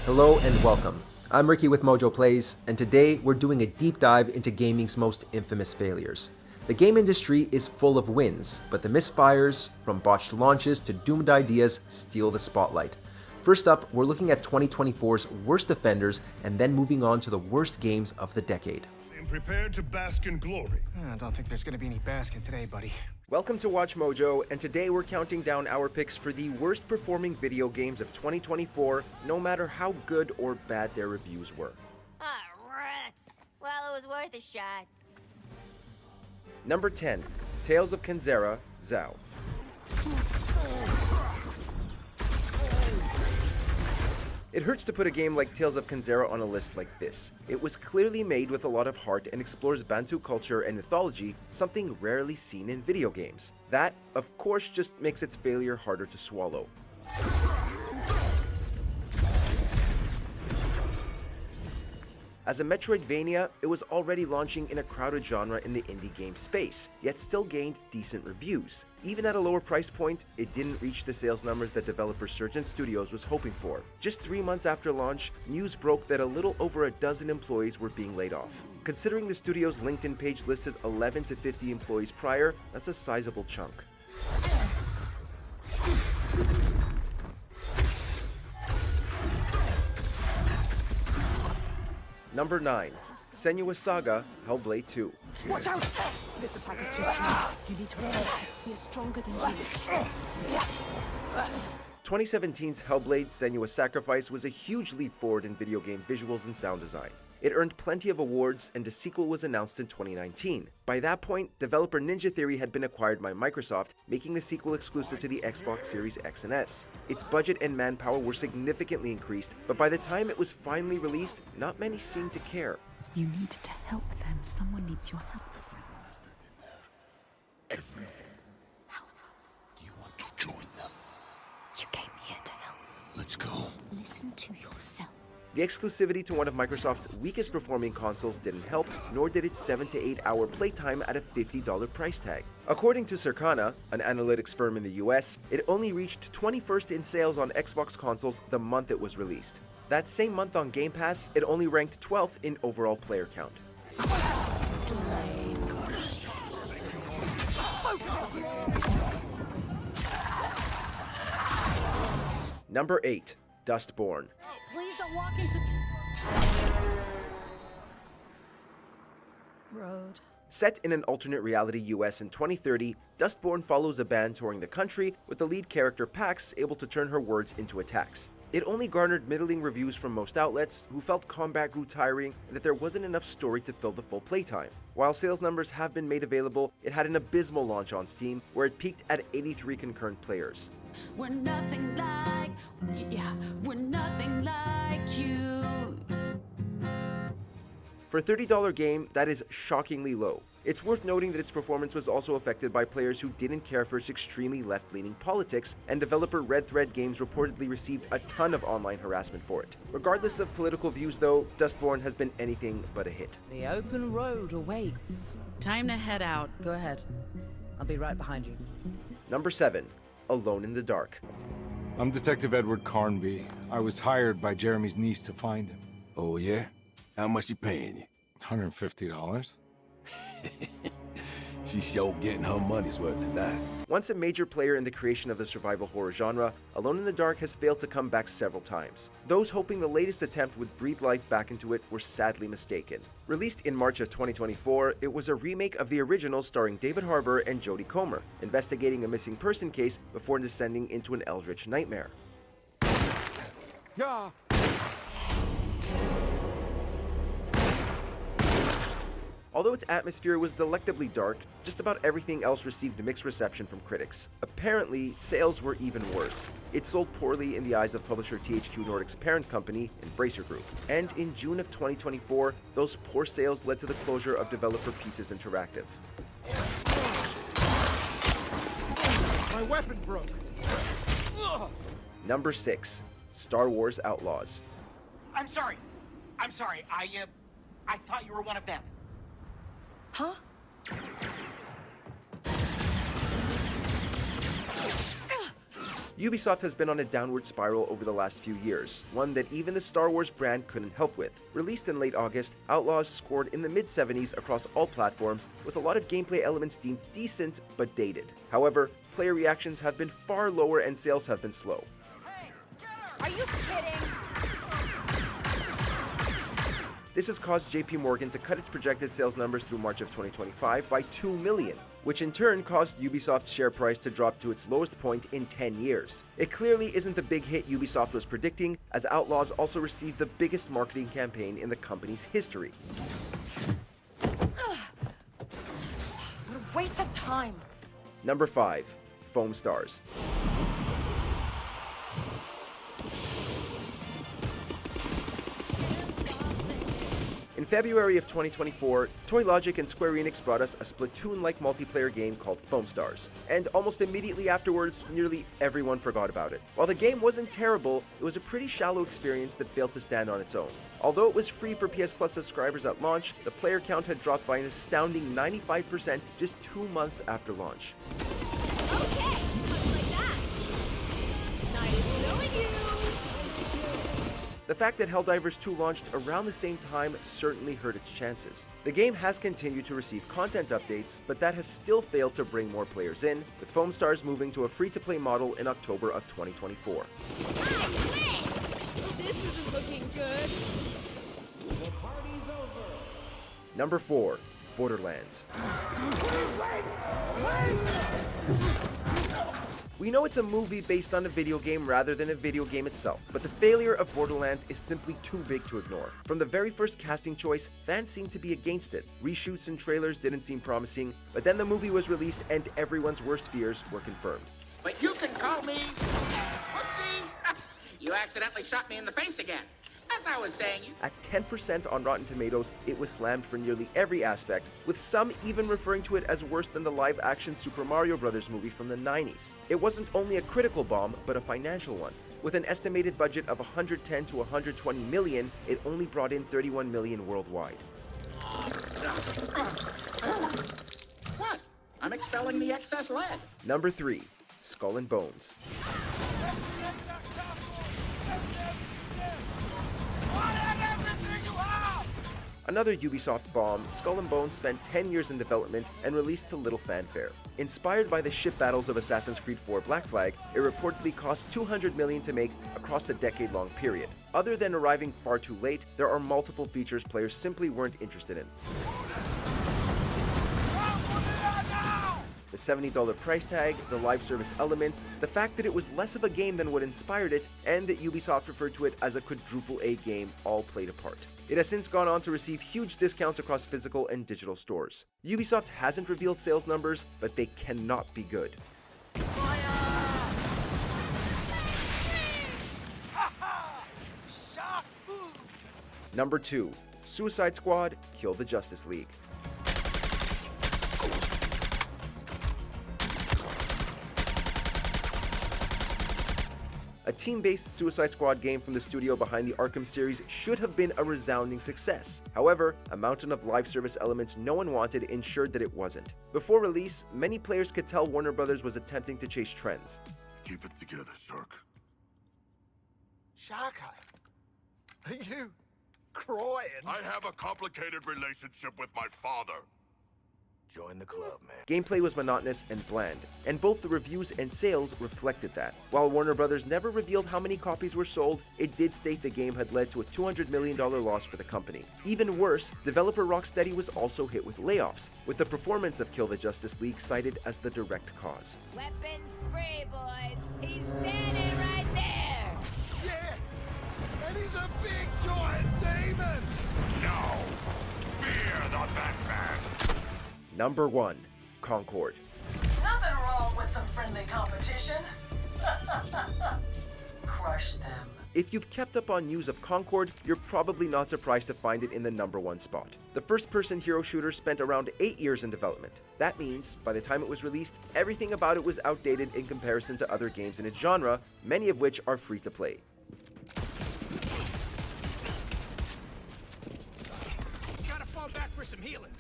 Hello and welcome. I'm Ricky with MojoPlays, and today we're doing a deep dive into gaming's most infamous failures. The game industry is full of wins, but the misfires, from botched launches to doomed ideas, steal the spotlight. First up, we're looking at 2024's worst offenders and then moving on to the worst games of the decade. I'm prepared to bask in glory. I don't think there's gonna be any basket today, buddy. Welcome to Watch Mojo, and today we're counting down our picks for the worst performing video games of 2024, no matter how good or bad their reviews were. Ah, rats. Well, it was worth a shot. Number 10, Tales of Kenzera, Zao. It hurts to put a game like Tales of Kenzera on a list like this. It was clearly made with a lot of heart and explores Bantu culture and mythology, something rarely seen in video games. That, of course, just makes its failure harder to swallow. As a Metroidvania, it was already launching in a crowded genre in the indie game space, yet still gained decent reviews. Even at a lower price point, it didn't reach the sales numbers that developer Surgeon Studios was hoping for. Just 3 months after launch, news broke that a little over a dozen employees were being laid off. Considering the studio's LinkedIn page listed 11 to 50 employees prior, that's a sizable chunk. Number 9, Senua's Saga, Hellblade 2. Watch out! This attack is too strong. You need to resist it. He is stronger than you. 2017's Hellblade: Senua's Sacrifice was a huge leap forward in video game visuals and sound design. It earned plenty of awards, and a sequel was announced in 2019. By that point, developer Ninja Theory had been acquired by Microsoft, making the sequel exclusive to the Xbox Series X and S. Its budget and manpower were significantly increased, but by the time it was finally released, not many seemed to care. You need to help them. Someone needs your help. Everyone. Help us. Do you want to join them? You came here to help. Let's go. Listen to yourself. The exclusivity to one of Microsoft's weakest performing consoles didn't help, nor did its 7 to 8 hour playtime at a $50 price tag. According to Circana, an analytics firm in the US, it only reached 21st in sales on Xbox consoles the month it was released. That same month on Game Pass, it only ranked 12th in overall player count. Number 8, Dustborn. Please don't walk into... Road. Set in an alternate reality US in 2030, Dustborn follows a band touring the country, with the lead character Pax able to turn her words into attacks. It only garnered middling reviews from most outlets, who felt combat grew tiring and that there wasn't enough story to fill the full playtime. While sales numbers have been made available, it had an abysmal launch on Steam, where it peaked at 83 concurrent players. We're nothing like, we're nothing like you. For a $30 game, that is shockingly low. It's worth noting that its performance was also affected by players who didn't care for its extremely left-leaning politics, and developer Red Thread Games reportedly received a ton of online harassment for it. Regardless of political views though, Dustborn has been anything but a hit. The open road awaits. Time to head out. Go ahead. I'll be right behind you. Number 7, Alone in the Dark. I'm Detective Edward Carnby. I was hired by Jeremy's niece to find him. Oh, yeah? How much you paying you? $150. She's sure getting her money's worth tonight. Once a major player in the creation of the survival horror genre, Alone in the Dark has failed to come back several times. Those hoping the latest attempt would breathe life back into it were sadly mistaken. Released in March of 2024, it was a remake of the original starring David Harbour and Jodie Comer, investigating a missing person case before descending into an eldritch nightmare. Yeah. Although its atmosphere was delectably dark, just about everything else received mixed reception from critics. Apparently, sales were even worse. It sold poorly in the eyes of publisher THQ Nordic's parent company, Embracer Group. And in June of 2024, those poor sales led to the closure of developer Pieces Interactive. My weapon broke. Number 6, Star Wars Outlaws. I'm sorry. I thought you were one of them. Huh? Ubisoft has been on a downward spiral over the last few years, one that even the Star Wars brand couldn't help with. Released in late August, Outlaws scored in the mid-70s across all platforms, with a lot of gameplay elements deemed decent but dated. However, player reactions have been far lower and sales have been slow. Are you kidding? This has caused JP Morgan to cut its projected sales numbers through March of 2025 by 2 million, which in turn caused Ubisoft's share price to drop to its lowest point in 10 years. It clearly isn't the big hit Ubisoft was predicting, as Outlaws also received the biggest marketing campaign in the company's history. What a waste of time. Number 5. Foam Stars. In February of 2024, Toy Logic and Square Enix brought us a Splatoon-like multiplayer game called Foam Stars, and almost immediately afterwards, nearly everyone forgot about it. While the game wasn't terrible, it was a pretty shallow experience that failed to stand on its own. Although it was free for PS Plus subscribers at launch, the player count had dropped by an astounding 95% just 2 months after launch. Okay, much like that. Nice knowing you. The fact that Helldivers 2 launched around the same time certainly hurt its chances. The game has continued to receive content updates, but that has still failed to bring more players in, with Foam Stars moving to a free-to-play model in October of 2024. This isn't looking good. Number 4. Borderlands. We know it's a movie based on a video game rather than a video game itself, but the failure of Borderlands is simply too big to ignore. From the very first casting choice, fans seemed to be against it. Reshoots and trailers didn't seem promising, but then the movie was released and everyone's worst fears were confirmed. But you can call me... Whoopsie! You accidentally shot me in the face again. As I was saying, you... At 10% on Rotten Tomatoes, it was slammed for nearly every aspect, with some even referring to it as worse than the live-action Super Mario Bros. Movie from the 90s. It wasn't only a critical bomb, but a financial one. With an estimated budget of 110 to 120 million, it only brought in 31 million worldwide. What? I'm expelling the excess lead. Number 3. Skull and Bones. Another Ubisoft bomb, Skull and Bones spent 10 years in development and released to little fanfare. Inspired by the ship battles of Assassin's Creed 4 Black Flag, it reportedly cost $200 million to make across the decade-long period. Other than arriving far too late, there are multiple features players simply weren't interested in. The $70 price tag, the live service elements, the fact that it was less of a game than what inspired it, and that Ubisoft referred to it as a quadruple A game all played a part. It has since gone on to receive huge discounts across physical and digital stores. Ubisoft hasn't revealed sales numbers, but they cannot be good. Number 2. Suicide Squad: Kill the Justice League. A team-based Suicide Squad game from the studio behind the Arkham series should have been a resounding success. However, a mountain of live service elements no one wanted ensured that it wasn't. Before release, many players could tell Warner Bros. Was attempting to chase trends. Keep it together, Shark. Sharko, are you crying? I have a complicated relationship with my father. Join the club, man. Gameplay was monotonous and bland, and both the reviews and sales reflected that. While Warner Bros. Never revealed how many copies were sold, it did state the game had led to a $200 million loss for the company. Even worse, developer Rocksteady was also hit with layoffs, with the performance of Kill the Justice League cited as the direct cause. Weapons free, boys. He's standing right there. Yeah, and he's a big giant demon. Now, fear the Batman. Number 1. Concord. Nothing wrong with some friendly competition. Crush them. If you've kept up on news of Concord, you're probably not surprised to find it in the number 1 spot. The first-person hero shooter spent around 8 years in development. That means, by the time it was released, everything about it was outdated in comparison to other games in its genre, many of which are free to play. Gotta fall back for some healing.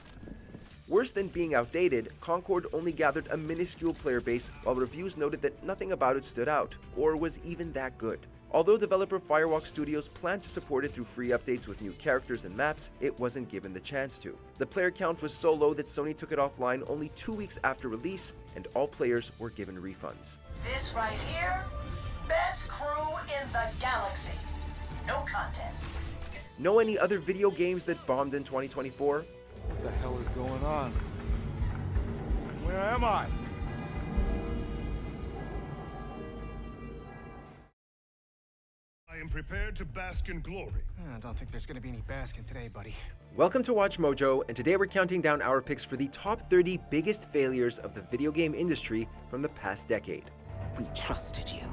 Worse than being outdated, Concord only gathered a minuscule player base, while reviews noted that nothing about it stood out, or was even that good. Although developer Firewalk Studios planned to support it through free updates with new characters and maps, it wasn't given the chance to. The player count was so low that Sony took it offline only 2 weeks after release, and all players were given refunds. This right here, best crew in the galaxy. No contest. Know any other video games that bombed in 2024? What the hell is going on? Where am I? I am prepared to bask in glory. I don't think there's gonna be any basking today, buddy. Welcome to Watch Mojo, and today we're counting down our picks for the top 30 biggest failures of the video game industry from the past decade. We trusted you.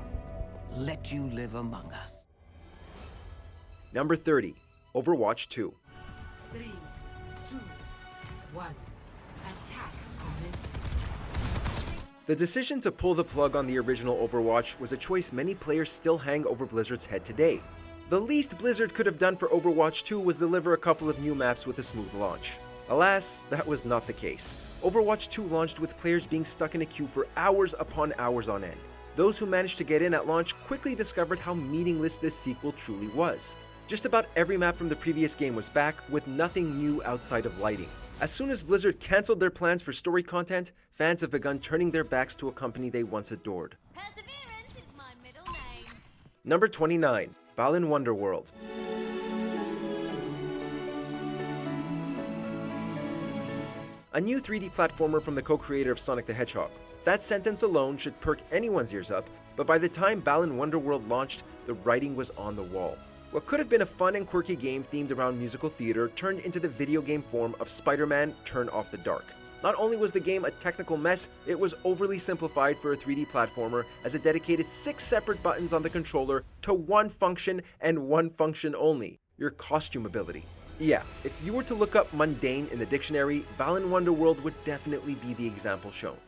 Let you live among us. Number 30, Overwatch 2. 3, 2, 1. Attack on this. The decision to pull the plug on the original Overwatch was a choice many players still hang over Blizzard's head today. The least Blizzard could have done for Overwatch 2 was deliver a couple of new maps with a smooth launch. Alas, that was not the case. Overwatch 2 launched with players being stuck in a queue for hours upon hours on end. Those who managed to get in at launch quickly discovered how meaningless this sequel truly was. Just about every map from the previous game was back, with nothing new outside of lighting. As soon as Blizzard cancelled their plans for story content, fans have begun turning their backs to a company they once adored. Perseverance is my middle name. Number 29, Balan Wonderworld. A new 3D platformer from the co-creator of Sonic the Hedgehog. That sentence alone should perk anyone's ears up, but by the time Balan Wonderworld launched, the writing was on the wall. What could have been a fun and quirky game themed around musical theater turned into the video game form of Spider-Man Turn Off the Dark. Not only was the game a technical mess, it was overly simplified for a 3D platformer, as it dedicated 6 separate buttons on the controller to one function and one function only: your costume ability. Yeah, if you were to look up mundane in the dictionary, Balan Wonderworld would definitely be the example shown.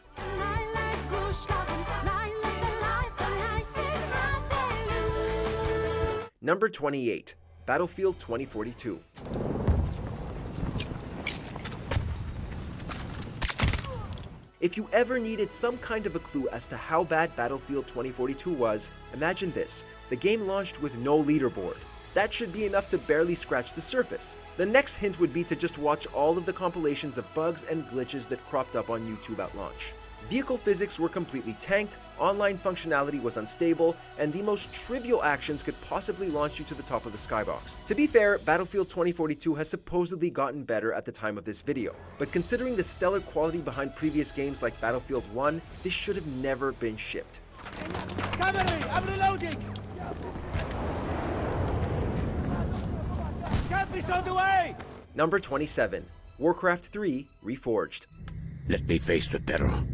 Number 28, Battlefield 2042. If you ever needed some kind of a clue as to how bad Battlefield 2042 was, imagine this. The game launched with no leaderboard. That should be enough to barely scratch the surface. The next hint would be to just watch all of the compilations of bugs and glitches that cropped up on YouTube at launch. Vehicle physics were completely tanked, online functionality was unstable, and the most trivial actions could possibly launch you to the top of the skybox. To be fair, Battlefield 2042 has supposedly gotten better at the time of this video, but considering the stellar quality behind previous games like Battlefield 1, this should have never been shipped. Cavalry, I'm reloading! Camp is on the way! Number 27, Warcraft 3 Reforged. Let me face the peril.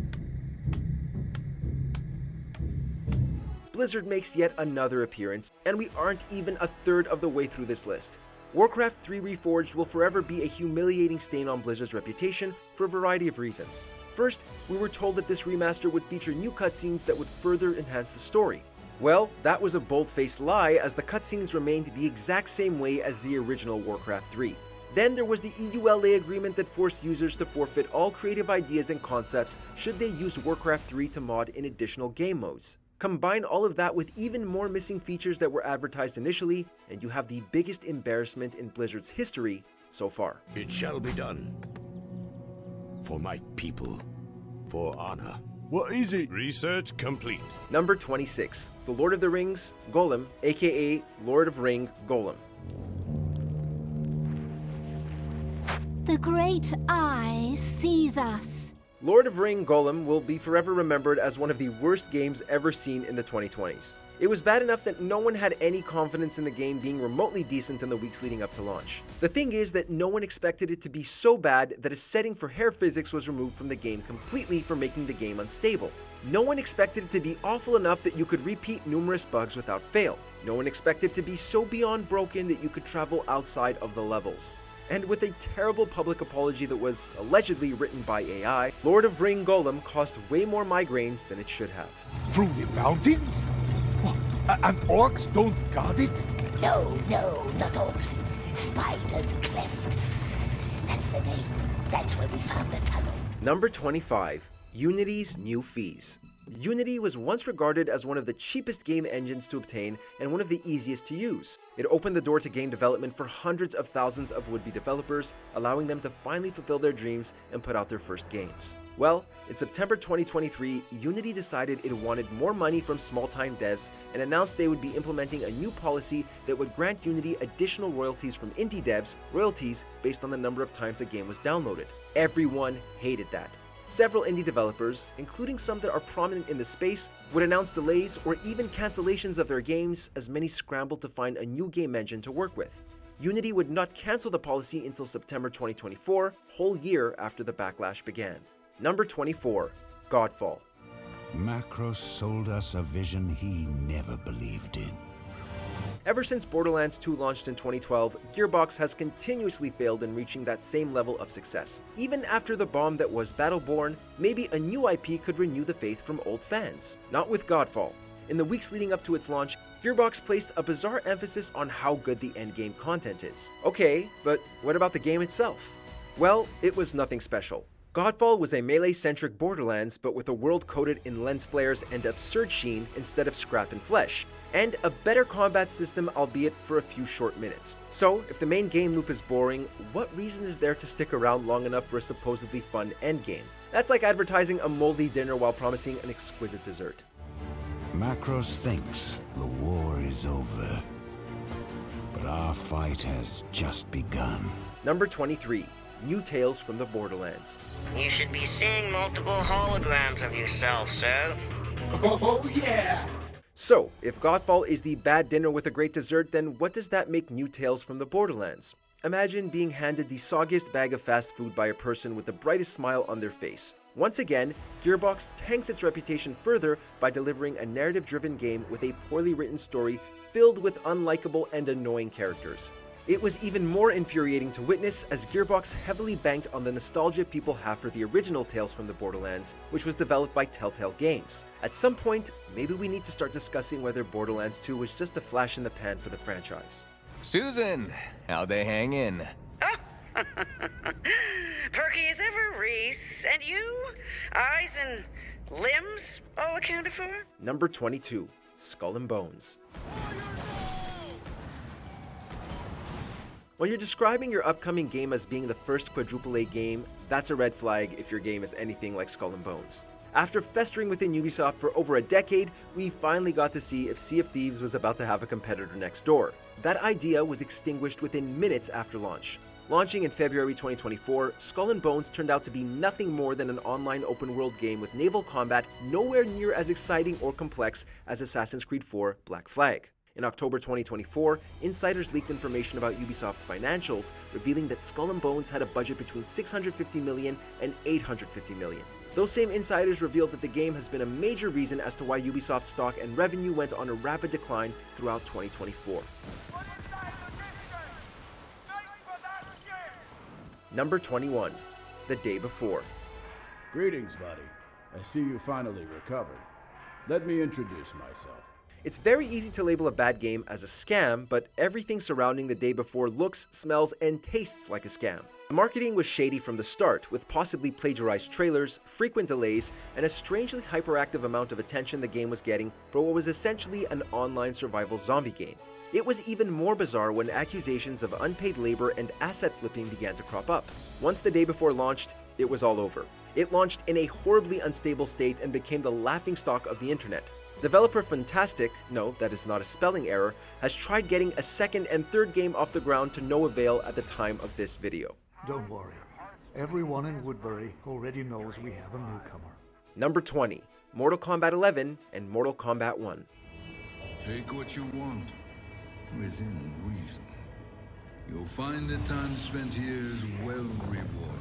Blizzard makes yet another appearance, and we aren't even a third of the way through this list. Warcraft 3 Reforged will forever be a humiliating stain on Blizzard's reputation for a variety of reasons. First, we were told that this remaster would feature new cutscenes that would further enhance the story. Well, that was a bold-faced lie, as the cutscenes remained the exact same way as the original Warcraft 3. Then there was the EULA agreement that forced users to forfeit all creative ideas and concepts should they use Warcraft 3 to mod in additional game modes. Combine all of that with even more missing features that were advertised initially, and you have the biggest embarrassment in Blizzard's history so far. It shall be done. For my people. For honor. What is it? Research complete. Number 26, The Lord of the Rings Golem, aka Lord of Ring Golem. The great eye sees us. Lord of Ring Golem will be forever remembered as one of the worst games ever seen in the 2020s. It was bad enough that no one had any confidence in the game being remotely decent in the weeks leading up to launch. The thing is that no one expected it to be so bad that a setting for hair physics was removed from the game completely for making the game unstable. No one expected it to be awful enough that you could repeat numerous bugs without fail. No one expected it to be so beyond broken that you could travel outside of the levels. And with a terrible public apology that was allegedly written by AI, Lord of Ring Golem cost way more migraines than it should have. Through the mountains? What? And orcs don't guard it? No, not orcs. Spiders cleft. That's the name. That's where we found the tunnel. Number 25. Unity's new fees. Unity was once regarded as one of the cheapest game engines to obtain and one of the easiest to use. It opened the door to game development for hundreds of thousands of would-be developers, allowing them to finally fulfill their dreams and put out their first games. Well, in September 2023, Unity decided it wanted more money from small-time devs and announced they would be implementing a new policy that would grant Unity additional royalties from indie devs, royalties based on the number of times a game was downloaded. Everyone hated that. Several indie developers, including some that are prominent in the space, would announce delays or even cancellations of their games as many scrambled to find a new game engine to work with. Unity would not cancel the policy until September 2024, a whole year after the backlash began. Number 24. Godfall. Macros sold us a vision he never believed in. Ever since Borderlands 2 launched in 2012, Gearbox has continuously failed in reaching that same level of success. Even after the bomb that was Battleborn, maybe a new IP could renew the faith from old fans. Not with Godfall. In the weeks leading up to its launch, Gearbox placed a bizarre emphasis on how good the endgame content is. Okay, but what about the game itself? Well, it was nothing special. Godfall was a melee-centric Borderlands, but with a world coated in lens flares and absurd sheen instead of scrap and flesh, and a better combat system, albeit for a few short minutes. So, if the main game loop is boring, what reason is there to stick around long enough for a supposedly fun endgame? That's like advertising a moldy dinner while promising an exquisite dessert. Macros thinks the war is over, but our fight has just begun. Number 23. New Tales from the Borderlands. You should be seeing multiple holograms of yourself, sir. Oh yeah! So, if Godfall is the bad dinner with a great dessert, then what does that make New Tales from the Borderlands? Imagine being handed the soggiest bag of fast food by a person with the brightest smile on their face. Once again, Gearbox tanks its reputation further by delivering a narrative-driven game with a poorly written story filled with unlikable and annoying characters. It was even more infuriating to witness as Gearbox heavily banked on the nostalgia people have for the original Tales from the Borderlands, which was developed by Telltale Games. At some point, maybe we need to start discussing whether Borderlands 2 was just a flash in the pan for the franchise. Susan, how'd they hang in? Perky as ever, Reese. And you? Eyes and limbs all accounted for? Number 22. Skull and Bones. When you're describing your upcoming game as being the first quadruple A game, that's a red flag if your game is anything like Skull and Bones. After festering within Ubisoft for over a decade, we finally got to see if Sea of Thieves was about to have a competitor next door. That idea was extinguished within minutes after launch. Launching in February 2024, Skull and Bones turned out to be nothing more than an online open-world game with naval combat nowhere near as exciting or complex as Assassin's Creed 4 Black Flag. In October 2024, insiders leaked information about Ubisoft's financials, revealing that Skull and Bones had a budget between $650 million and $850 million. Those same insiders revealed that the game has been a major reason as to why Ubisoft's stock and revenue went on a rapid decline throughout 2024. Number 21. The Day Before. Greetings, buddy. I see you finally recovered. Let me introduce myself. It's very easy to label a bad game as a scam, but everything surrounding The Day Before looks, smells, and tastes like a scam. The marketing was shady from the start, with possibly plagiarized trailers, frequent delays, and a strangely hyperactive amount of attention the game was getting for what was essentially an online survival zombie game. It was even more bizarre when accusations of unpaid labor and asset flipping began to crop up. Once The Day Before launched, it was all over. It launched in a horribly unstable state and became the laughingstock of the internet. Developer Fantastic, no, that is not a spelling error, has tried getting a second and third game off the ground to no avail at the time of this video. Don't worry. Everyone in Woodbury already knows we have a newcomer. Number 20. Mortal Kombat 11 and Mortal Kombat 1. Take what you want, within reason. You'll find that time spent here is well rewarded.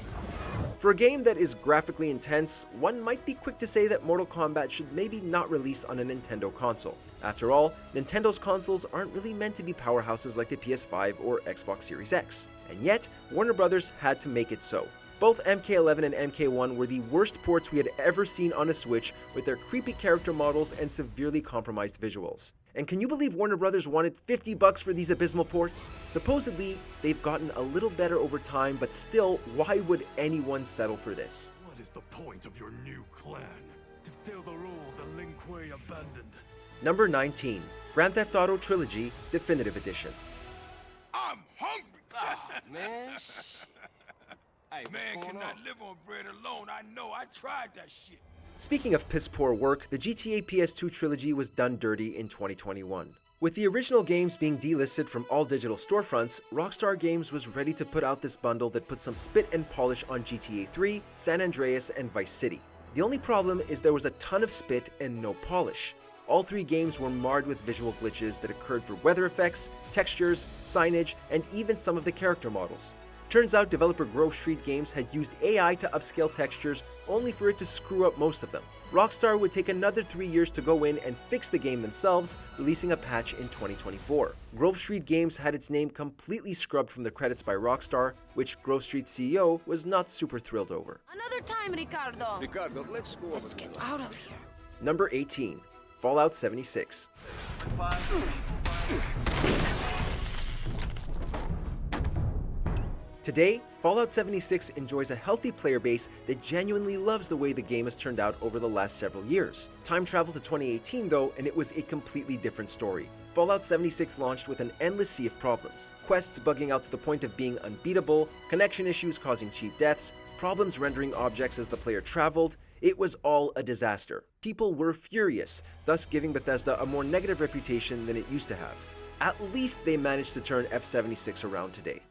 For a game that is graphically intense, one might be quick to say that Mortal Kombat should maybe not release on a Nintendo console. After all, Nintendo's consoles aren't really meant to be powerhouses like the PS5 or Xbox Series X. And yet, Warner Brothers had to make it so. Both MK11 and MK1 were the worst ports we had ever seen on a Switch, with their creepy character models and severely compromised visuals. And can you believe Warner Brothers wanted $50 for these abysmal ports? Supposedly, they've gotten a little better over time, but still, why would anyone settle for this? What is the point of your new clan? To fill the role the Lin Kuei abandoned. Number 19, Grand Theft Auto Trilogy Definitive Edition. I'm hungry! Man, hey, Man cannot live on bread alone. I know. I tried that shit. Speaking of piss-poor work, the GTA PS2 trilogy was done dirty in 2021. With the original games being delisted from all digital storefronts, Rockstar Games was ready to put out this bundle that put some spit and polish on GTA 3, San Andreas, and Vice City. The only problem is there was a ton of spit and no polish. All three games were marred with visual glitches that occurred for weather effects, textures, signage, and even some of the character models. Turns out developer Grove Street Games had used AI to upscale textures only for it to screw up most of them. Rockstar would take another 3 years to go in and fix the game themselves, releasing a patch in 2024. Grove Street Games had its name completely scrubbed from the credits by Rockstar, which Grove Street's CEO was not super thrilled over. Another time, Ricardo. Ricardo, let's go. Let's get out of here. Number 18, Fallout 76. Today, Fallout 76 enjoys a healthy player base that genuinely loves the way the game has turned out over the last several years. Time travel to 2018 though, and it was a completely different story. Fallout 76 launched with an endless sea of problems. Quests bugging out to the point of being unbeatable, connection issues causing cheap deaths, problems rendering objects as the player traveled. It was all a disaster. People were furious, thus giving Bethesda a more negative reputation than it used to have. At least they managed to turn F76 around today.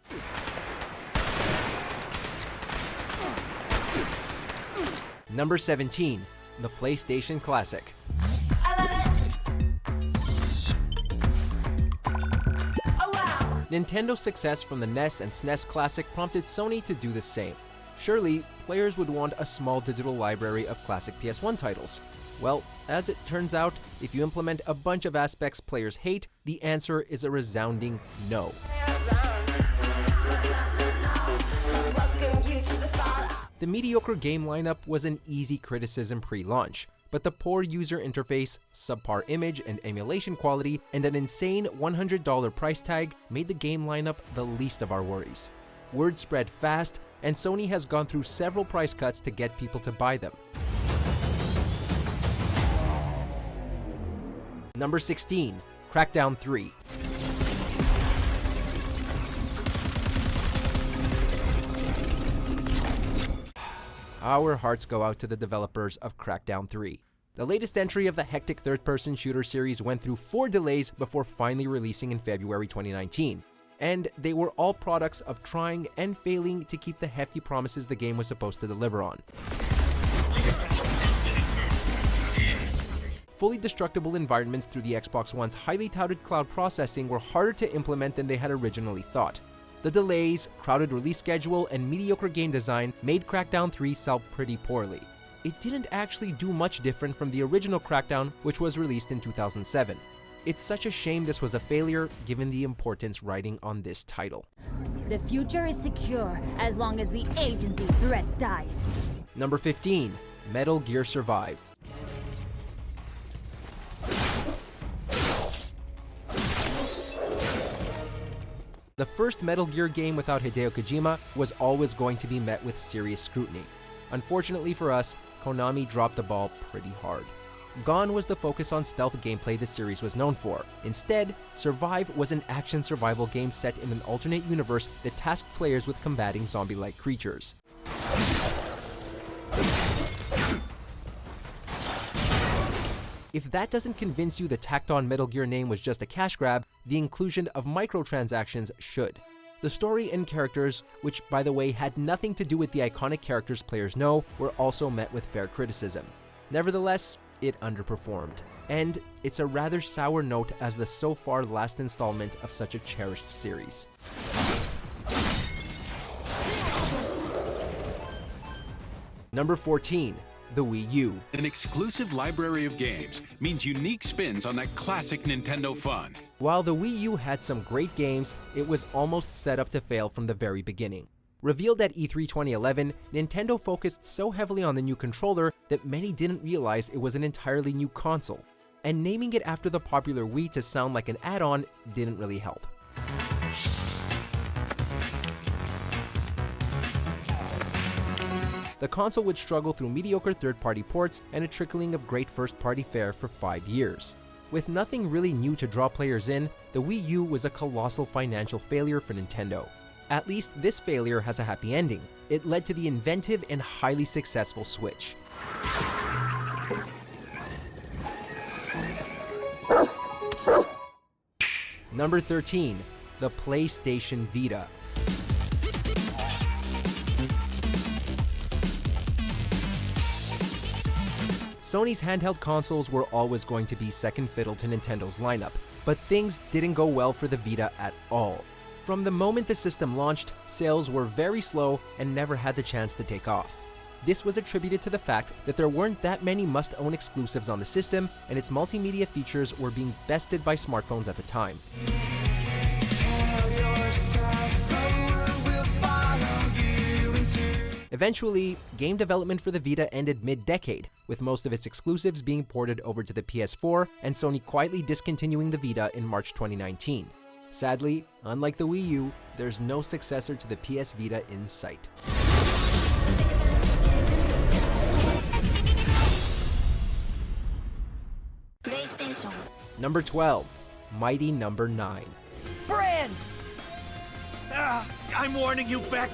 Number 17, the PlayStation Classic. Nintendo's success from the NES and SNES Classic prompted Sony to do the same. Surely, players would want a small digital library of classic PS1 titles. Well, as it turns out, if you implement a bunch of aspects players hate, the answer is a resounding no. The mediocre game lineup was an easy criticism pre-launch, but the poor user interface, subpar image and emulation quality, and an insane $100 price tag made the game lineup the least of our worries. Word spread fast, and Sony has gone through several price cuts to get people to buy them. Number 16, Crackdown 3. Our hearts go out to the developers of Crackdown 3. The latest entry of the hectic third-person shooter series went through 4 delays before finally releasing in February 2019. And they were all products of trying and failing to keep the hefty promises the game was supposed to deliver on. Fully destructible environments through the Xbox One's highly touted cloud processing were harder to implement than they had originally thought. The delays, crowded release schedule, and mediocre game design made Crackdown 3 sell pretty poorly. It didn't actually do much different from the original Crackdown, which was released in 2007. It's such a shame this was a failure, given the importance riding on this title. The future is secure as long as the agency threat dies. Number 15, Metal Gear Survive. The first Metal Gear game without Hideo Kojima was always going to be met with serious scrutiny. Unfortunately for us, Konami dropped the ball pretty hard. Gone was the focus on stealth gameplay the series was known for. Instead, Survive was an action survival game set in an alternate universe that tasked players with combating zombie-like creatures. If that doesn't convince you the tacked-on Metal Gear name was just a cash grab, the inclusion of microtransactions should. The story and characters, which by the way had nothing to do with the iconic characters players know, were also met with fair criticism. Nevertheless, it underperformed. And it's a rather sour note as the so far last installment of such a cherished series. Number 14, the Wii U. An exclusive library of games means unique spins on that classic Nintendo fun. While the Wii U had some great games, it was almost set up to fail from the very beginning. Revealed at E3 2011, Nintendo focused so heavily on the new controller that many didn't realize it was an entirely new console. and naming it after the popular Wii to sound like an add-on didn't really help. The console would struggle through mediocre third-party ports and a trickling of great first-party fare for 5 years. With nothing really new to draw players in, the Wii U was a colossal financial failure for Nintendo. At least this failure has a happy ending. It led to the inventive and highly successful Switch. Number 13, the PlayStation Vita. Sony's handheld consoles were always going to be second fiddle to Nintendo's lineup, but things didn't go well for the Vita at all. From the moment the system launched, sales were very slow and never had the chance to take off. This was attributed to the fact that there weren't that many must-own exclusives on the system, and its multimedia features were being bested by smartphones at the time. Eventually, game development for the Vita ended mid-decade, with most of its exclusives being ported over to the PS4 and Sony quietly discontinuing the Vita in March 2019. Sadly, unlike the Wii U, there's no successor to the PS Vita in sight. Number 12, Mighty Number 9. Brand! I'm warning you, Beck.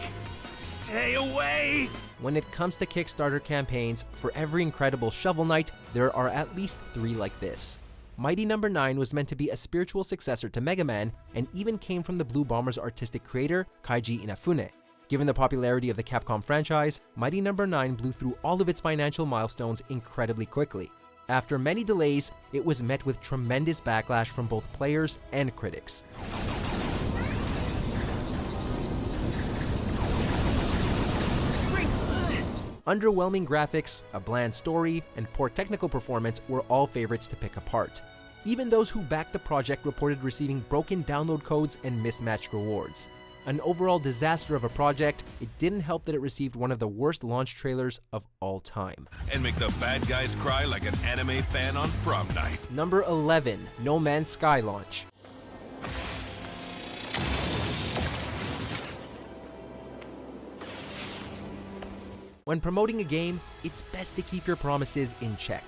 Stay away! When it comes to Kickstarter campaigns, for every incredible Shovel Knight, there are at least 3 like this. Mighty Number 9 was meant to be a spiritual successor to Mega Man, and even came from the Blue Bomber's artistic creator, Kaiji Inafune. Given the popularity of the Capcom franchise, Mighty Number 9 blew through all of its financial milestones incredibly quickly. After many delays, it was met with tremendous backlash from both players and critics. Underwhelming graphics, a bland story, and poor technical performance were all favorites to pick apart. Even those who backed the project reported receiving broken download codes and mismatched rewards. An overall disaster of a project, it didn't help that it received one of the worst launch trailers of all time. And make the bad guys cry like an anime fan on prom night. Number 11, No Man's Sky launch. When promoting a game, it's best to keep your promises in check.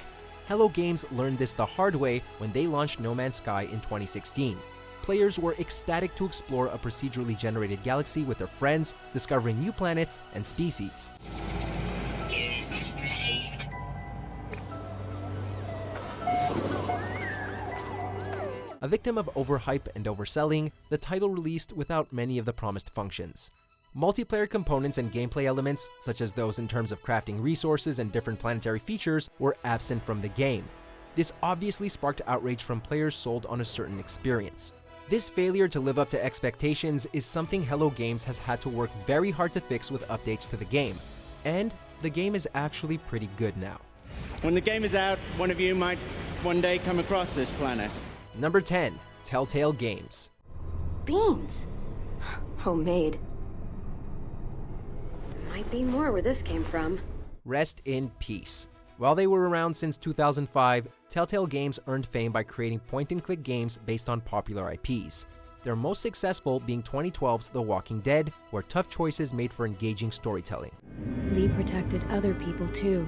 Hello Games learned this the hard way when they launched No Man's Sky in 2016. Players were ecstatic to explore a procedurally generated galaxy with their friends, discovering new planets and species. A victim of overhype and overselling, the title released without many of the promised functions. Multiplayer components and gameplay elements, such as those in terms of crafting resources and different planetary features, were absent from the game. This obviously sparked outrage from players sold on a certain experience. This failure to live up to expectations is something Hello Games has had to work very hard to fix with updates to the game. And the game is actually pretty good now. When the game is out, one of you might one day come across this planet. Number 10, Telltale Games. Beans. Homemade. Might be more where this came from. Rest in peace. While they were around since 2005, Telltale Games earned fame by creating point-and-click games based on popular IPs. Their most successful being 2012's The Walking Dead, where tough choices made for engaging storytelling. Lee protected other people too.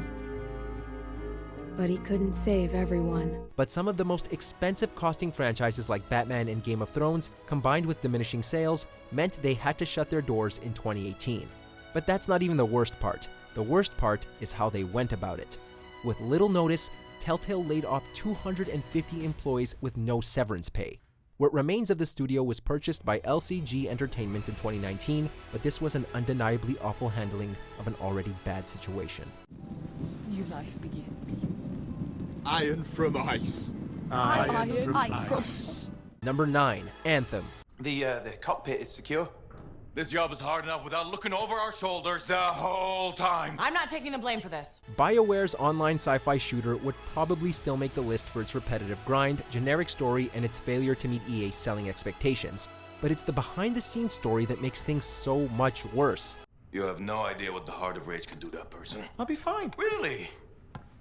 But he couldn't save everyone. But some of the most expensive costing franchises like Batman and Game of Thrones, combined with diminishing sales, meant they had to shut their doors in 2018. But that's not even the worst part. The worst part is how they went about it. With little notice, Telltale laid off 250 employees with no severance pay. What remains of the studio was purchased by LCG Entertainment in 2019, but this was an undeniably awful handling of an already bad situation. New life begins. Iron from ice. Iron from ice. Number 9, Anthem. The cockpit is secure. This job is hard enough without looking over our shoulders the whole time. I'm not taking the blame for this. BioWare's online sci-fi shooter would probably still make the list for its repetitive grind, generic story, and its failure to meet EA's selling expectations. But it's the behind-the-scenes story that makes things so much worse. You have no idea what the Heart of Rage can do to a person. I'll be fine. Really?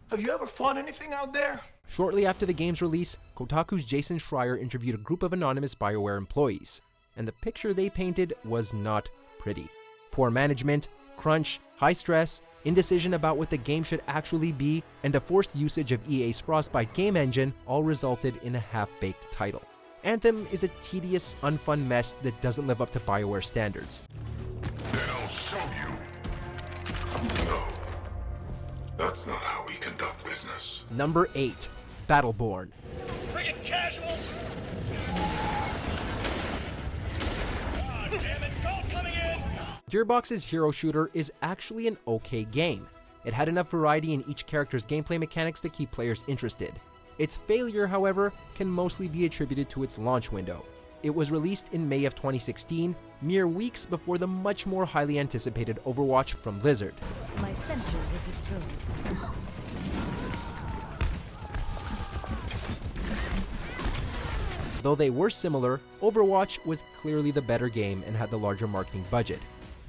Have you ever fought anything out there? Shortly after the game's release, Kotaku's Jason Schreier interviewed a group of anonymous BioWare employees, and the picture they painted was not pretty. Poor management, crunch, high stress, indecision about what the game should actually be, and a forced usage of EA's Frostbite game engine all resulted in a half-baked title. Anthem is a tedious, unfun mess that doesn't live up to BioWare standards. Then I'll show you. No, that's not how we conduct business. Number 8. Battleborn. Friggin' casuals! God damn it, gold coming in! Gearbox's hero shooter is actually an okay game. It had enough variety in each character's gameplay mechanics to keep players interested. Its failure, however, can mostly be attributed to its launch window. It was released in May of 2016, mere weeks before the much more highly anticipated Overwatch from Blizzard. My sentry was destroyed. Though they were similar, Overwatch was clearly the better game and had the larger marketing budget.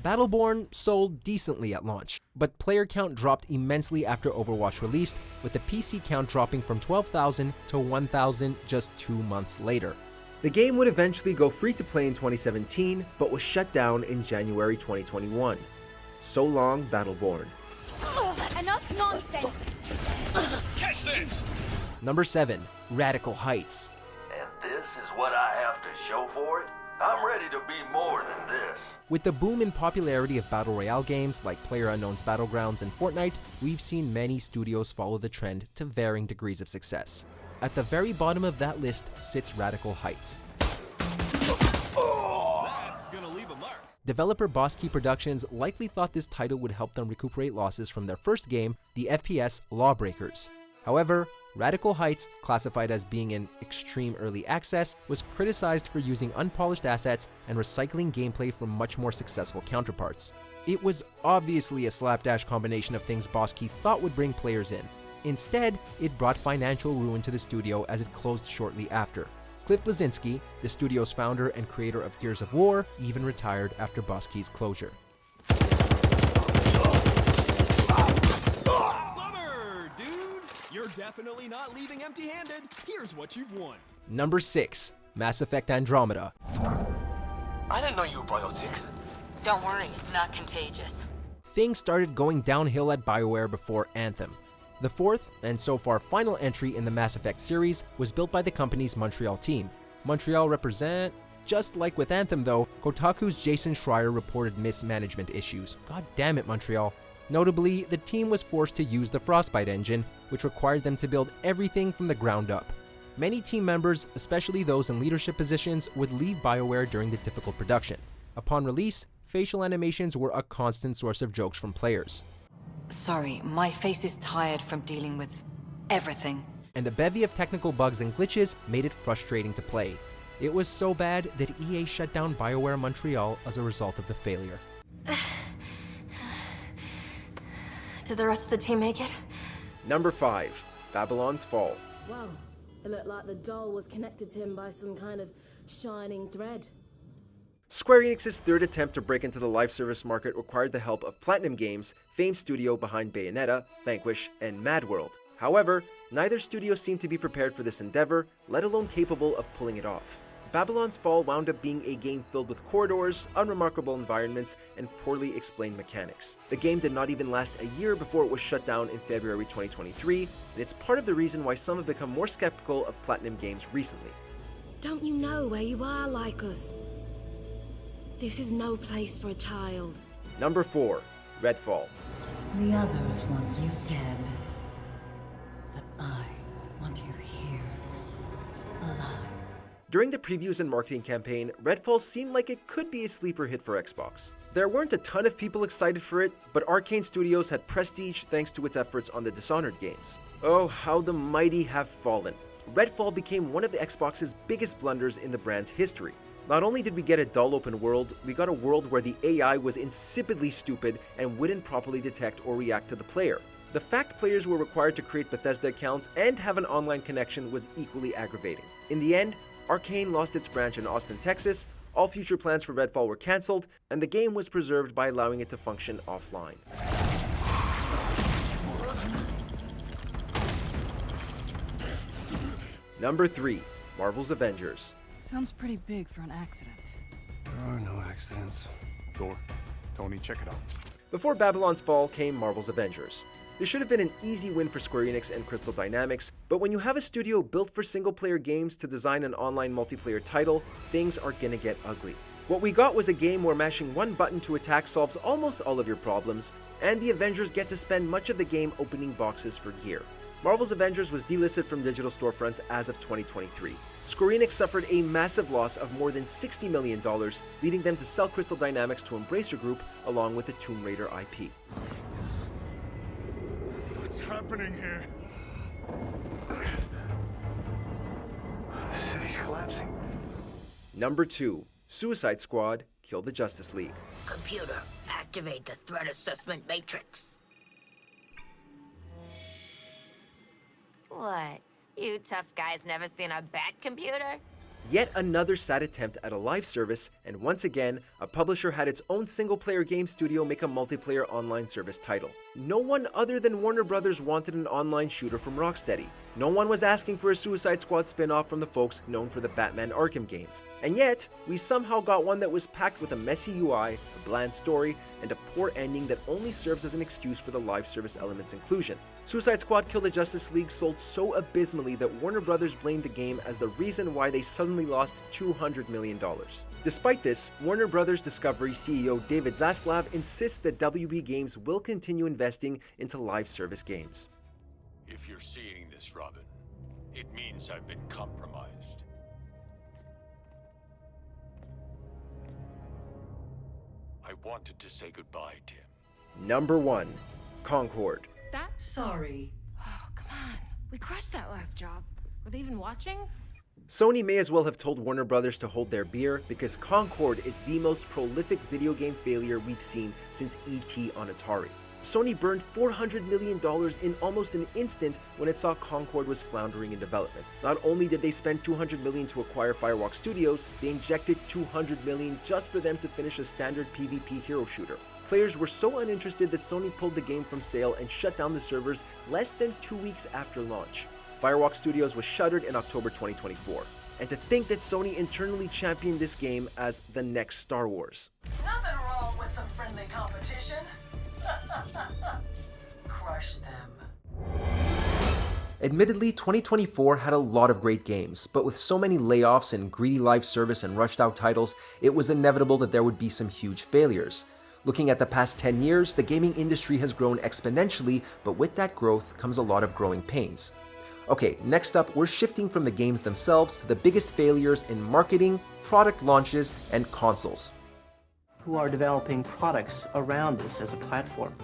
Battleborn sold decently at launch, but player count dropped immensely after Overwatch released, with the PC count dropping from 12,000 to 1,000 just 2 months later. The game would eventually go free to play in 2017, but was shut down in January 2021. So long, Battleborn. Enough nonsense! Catch this! Number 7. Radical Heights. And this is what I have to show for it? I'm ready to be more than this. With the boom in popularity of Battle Royale games like PlayerUnknown's Battlegrounds and Fortnite, we've seen many studios follow the trend to varying degrees of success. At the very bottom of that list sits Radical Heights. That's gonna leave a mark. Developer Boss Key Productions likely thought this title would help them recuperate losses from their first game, the FPS Lawbreakers. However, Radical Heights, classified as being in extreme early access, was criticized for using unpolished assets and recycling gameplay from much more successful counterparts. It was obviously a slapdash combination of things Boss Key thought would bring players in. Instead, it brought financial ruin to the studio as it closed shortly after. Cliff Bleszinski, the studio's founder and creator of Gears of War, even retired after Boss Key's closure. You're definitely not leaving empty-handed. Here's what you've won. Number 6. Mass Effect Andromeda. I didn't know you were biotic. Don't worry, it's not contagious. Things started going downhill at BioWare before Anthem. The fourth, and so far final entry in the Mass Effect series, was built by the company's Montreal team. Montreal represent... Just like with Anthem though, Kotaku's Jason Schreier reported mismanagement issues. God damn it, Montreal. Notably, the team was forced to use the Frostbite engine, which required them to build everything from the ground up. Many team members, especially those in leadership positions, would leave BioWare during the difficult production. Upon release, facial animations were a constant source of jokes from players. Sorry, my face is tired from dealing with everything. And a bevy of technical bugs and glitches made it frustrating to play. It was so bad that EA shut down BioWare Montreal as a result of the failure. Did the rest of the team make it? Number 5. Babylon's Fall. Wow, it looked like the doll was connected to him by some kind of shining thread. Square Enix's third attempt to break into the live service market required the help of Platinum Games, famed studio behind Bayonetta, Vanquish, and Mad World. However, neither studio seemed to be prepared for this endeavor, let alone capable of pulling it off. Babylon's Fall wound up being a game filled with corridors, unremarkable environments, and poorly explained mechanics. The game did not even last a year before it was shut down in February 2023, and it's part of the reason why some have become more skeptical of Platinum Games recently. Don't you know where you are, Lycus? This is no place for a child. Number 4. Redfall. The others want you dead. But I want you here, alive. During the previews and marketing campaign, Redfall seemed like it could be a sleeper hit for Xbox. There weren't a ton of people excited for it, but Arcane Studios had prestige thanks to its efforts on the Dishonored games. Oh, how the mighty have fallen. Redfall became one of the Xbox's biggest blunders in the brand's history. Not only did we get a dull open world, we got a world where the AI was insipidly stupid and wouldn't properly detect or react to the player. The fact players were required to create Bethesda accounts and have an online connection was equally aggravating. In the end, Arcane lost its branch in Austin, Texas, all future plans for Redfall were cancelled, and the game was preserved by allowing it to function offline. Number 3. Marvel's Avengers. Sounds pretty big for an accident. There are no accidents. Thor, Tony, check it out. Before Babylon's Fall came Marvel's Avengers. This should have been an easy win for Square Enix and Crystal Dynamics, but when you have a studio built for single-player games to design an online multiplayer title, things are gonna get ugly. What we got was a game where mashing one button to attack solves almost all of your problems, and the Avengers get to spend much of the game opening boxes for gear. Marvel's Avengers was delisted from digital storefronts as of 2023. Square Enix suffered a massive loss of more than $60 million, leading them to sell Crystal Dynamics to Embracer Group along with the Tomb Raider IP. What's happening here? The city's collapsing. Number 2. Suicide Squad: Kill the Justice League. Computer, activate the threat assessment matrix. What? You tough guys never seen a bat computer? Yet another sad attempt at a live service, and once again, a publisher had its own single-player game studio make a multiplayer online service title. No one other than Warner Brothers wanted an online shooter from Rocksteady. No one was asking for a Suicide Squad spin-off from the folks known for the Batman Arkham games. And yet, we somehow got one that was packed with a messy UI, a bland story, and a poor ending that only serves as an excuse for the live service element's inclusion. Suicide Squad: Kill the Justice League sold so abysmally that Warner Brothers blamed the game as the reason why they suddenly lost $200 million. Despite this, Warner Brothers Discovery CEO David Zaslav insists that WB Games will continue investing into live service games. If you're seeing this, Robin, it means I've been compromised. I wanted to say goodbye, Tim. Number 1. Concord. Sorry. Oh, come on. We crushed that last job. Were they even watching? Sony may as well have told Warner Brothers to hold their beer, because Concord is the most prolific video game failure we've seen since E.T. on Atari. Sony burned $400 million in almost an instant when it saw Concord was floundering in development. Not only did they spend $200 million to acquire Firewalk Studios, they injected $200 million just for them to finish a standard PvP hero shooter. Players were so uninterested that Sony pulled the game from sale and shut down the servers less than 2 weeks after launch. Firewalk Studios was shuttered in October 2024. And to think that Sony internally championed this game as the next Star Wars. Nothing wrong with some friendly competition. Crush them. Admittedly, 2024 had a lot of great games, but with so many layoffs and greedy live service and rushed out titles, it was inevitable that there would be some huge failures. Looking at the past 10 years, the gaming industry has grown exponentially, but with that growth comes a lot of growing pains. Okay, next up, we're shifting from the games themselves to the biggest failures in marketing, product launches, and consoles. Who are developing products around this as a platform.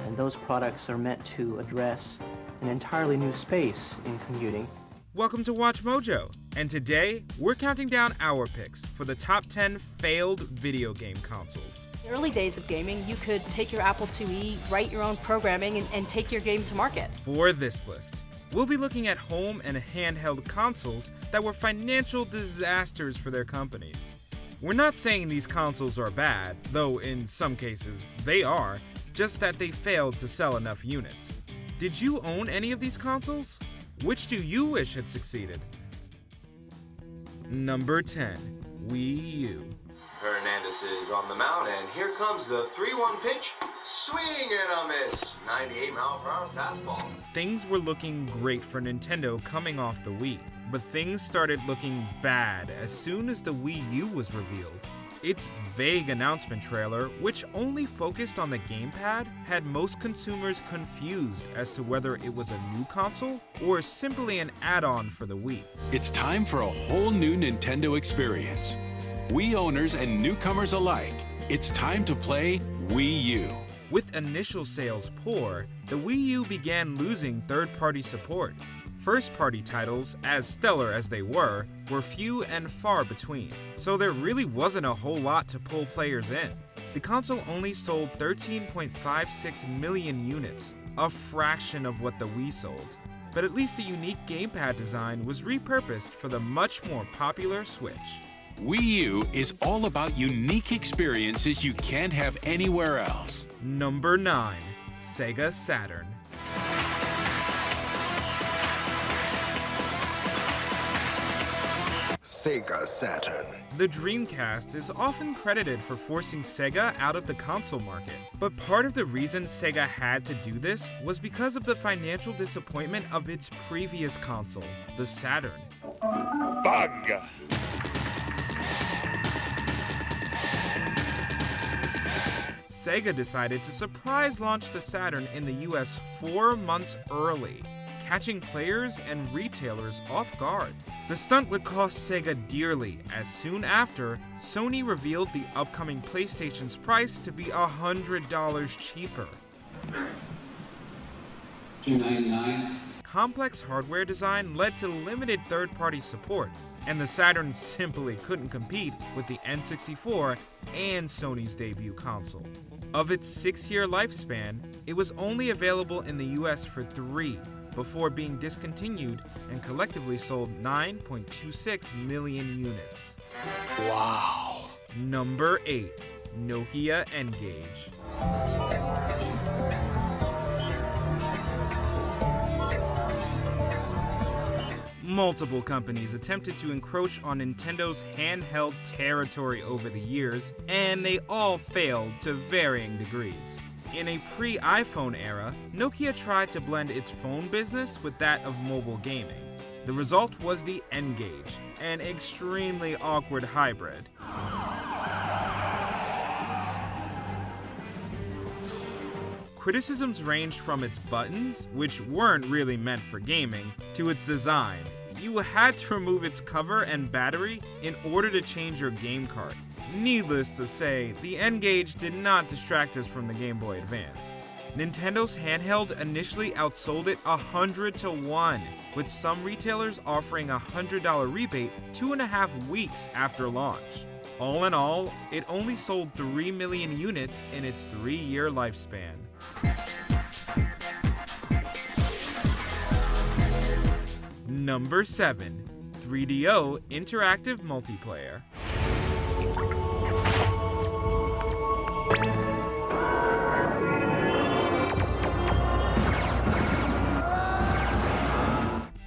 And those products are meant to address an entirely new space in computing. Welcome to Watch Mojo, and today we're counting down our picks for the top 10 failed video game consoles. In the early days of gaming, you could take your Apple IIe, write your own programming, and take your game to market. For this list, we'll be looking at home and handheld consoles that were financial disasters for their companies. We're not saying these consoles are bad, though in some cases they are, just that they failed to sell enough units. Did you own any of these consoles? Which do you wish had succeeded? Number 10, Wii U. Hernandez is on the mound, and here comes the 3-1 pitch. Swing and a miss. 98-mile-per-hour fastball. Things were looking great for Nintendo coming off the Wii, but things started looking bad as soon as the Wii U was revealed. Its vague announcement trailer, which only focused on the gamepad, had most consumers confused as to whether it was a new console or simply an add-on for the Wii. It's time for a whole new Nintendo experience. Wii owners and newcomers alike, it's time to play Wii U. With initial sales poor, the Wii U began losing third-party support. First-party titles, as stellar as they were few and far between, so there really wasn't a whole lot to pull players in. The console only sold 13.56 million units, a fraction of what the Wii sold. But at least the unique gamepad design was repurposed for the much more popular Switch. Wii U is all about unique experiences you can't have anywhere else. Number 9, Sega Saturn. Sega Saturn. The Dreamcast is often credited for forcing Sega out of the console market, but part of the reason Sega had to do this was because of the financial disappointment of its previous console, the Saturn. Bug! Sega decided to surprise launch the Saturn in the US 4 months early, catching players and retailers off guard. The stunt would cost Sega dearly, as soon after, Sony revealed the upcoming PlayStation's price to be $100 cheaper. $299. Complex hardware design led to limited third-party support, and the Saturn simply couldn't compete with the N64 and Sony's debut console. Of its 6-year lifespan, it was only available in the US for 3, before being discontinued and collectively sold 9.26 million units. Wow. Number 8. Nokia N-Gage. Multiple companies attempted to encroach on Nintendo's handheld territory over the years, and they all failed to varying degrees. In a pre-iPhone era, Nokia tried to blend its phone business with that of mobile gaming. The result was the N-Gage, an extremely awkward hybrid. Criticisms ranged from its buttons, which weren't really meant for gaming, to its design. You had to remove its cover and battery in order to change your game cart. Needless to say, the N-Gage did not distract us from the Game Boy Advance. Nintendo's handheld initially outsold it 100-1, with some retailers offering a $100 rebate 2.5 weeks after launch. All in all, it only sold 3 million units in its 3-year lifespan. Number 7. 3DO Interactive Multiplayer.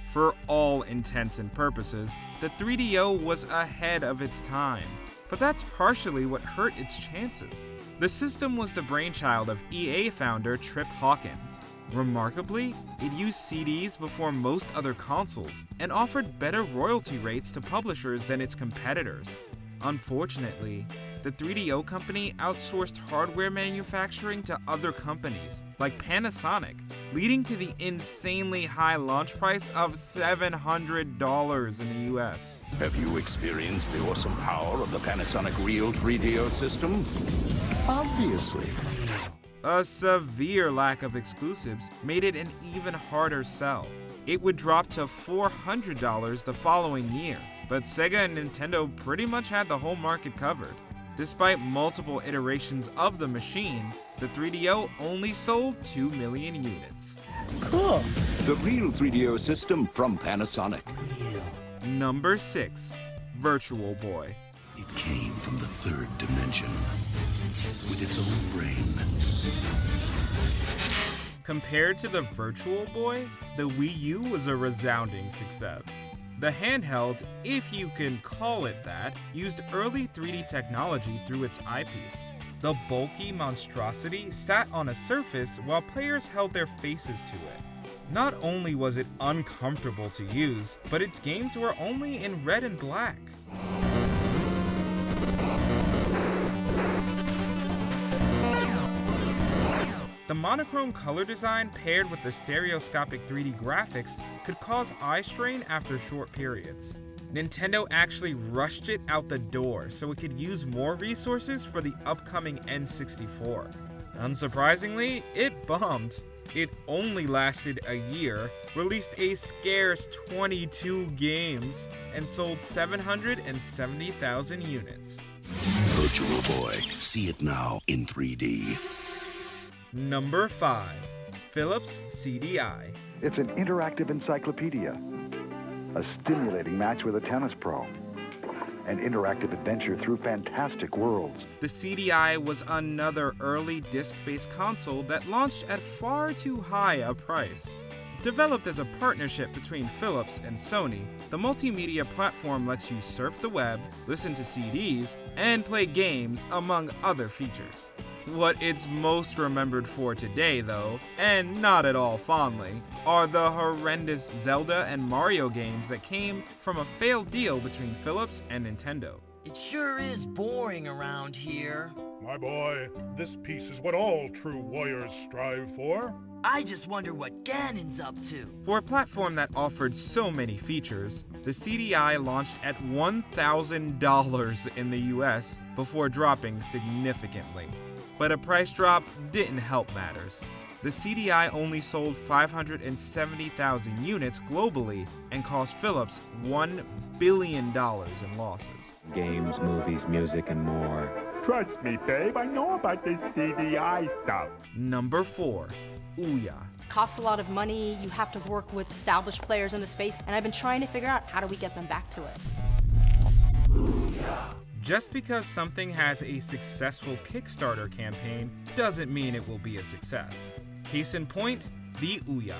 For all intents and purposes, the 3DO was ahead of its time. But that's partially what hurt its chances. The system was the brainchild of EA founder Trip Hawkins. Remarkably, it used CDs before most other consoles and offered better royalty rates to publishers than its competitors. Unfortunately, the 3DO company outsourced hardware manufacturing to other companies, like Panasonic, leading to the insanely high launch price of $700 in the US. Have you experienced the awesome power of the Panasonic Real 3DO system? Obviously. A severe lack of exclusives made it an even harder sell. It would drop to $400 the following year, but Sega and Nintendo pretty much had the whole market covered. Despite multiple iterations of the machine, the 3DO only sold 2 million units. Cool. The Real 3DO system from Panasonic. Number 6. Virtual Boy. It came from the 3rd dimension, with its own brain. Compared to the Virtual Boy, the Wii U was a resounding success. The handheld, if you can call it that, used early 3D technology through its eyepiece. The bulky monstrosity sat on a surface while players held their faces to it. Not only was it uncomfortable to use, but its games were only in red and black. The monochrome color design paired with the stereoscopic 3D graphics could cause eye strain after short periods. Nintendo actually rushed it out the door so it could use more resources for the upcoming N64. Unsurprisingly, it bombed. It only lasted a year, released a scarce 22 games, and sold 770,000 units. Virtual Boy, see it now in 3D. Number 5. Philips CDI. It's an interactive encyclopedia, a stimulating match with a tennis pro, an interactive adventure through fantastic worlds. The CDI was another early disc-based console that launched at far too high a price. Developed as a partnership between Philips and Sony, the multimedia platform lets you surf the web, listen to CDs, and play games, among other features. What it's most remembered for today, though, and not at all fondly, are the horrendous Zelda and Mario games that came from a failed deal between Philips and Nintendo. It sure is boring around here. My boy, this piece is what all true warriors strive for. I just wonder what Ganon's up to. For a platform that offered so many features, the CDI launched at $1,000 in the US before dropping significantly. But a price drop didn't help matters. The CDI only sold 570,000 units globally and cost Philips $1 billion in losses. Games, movies, music, and more. Trust me, babe, I know about this CDI stuff. Number 4, Ouya. Costs a lot of money, you have to work with established players in the space, and I've been trying to figure out how do we get them back to it. Just because something has a successful Kickstarter campaign doesn't mean it will be a success. Case in point, the Ouya.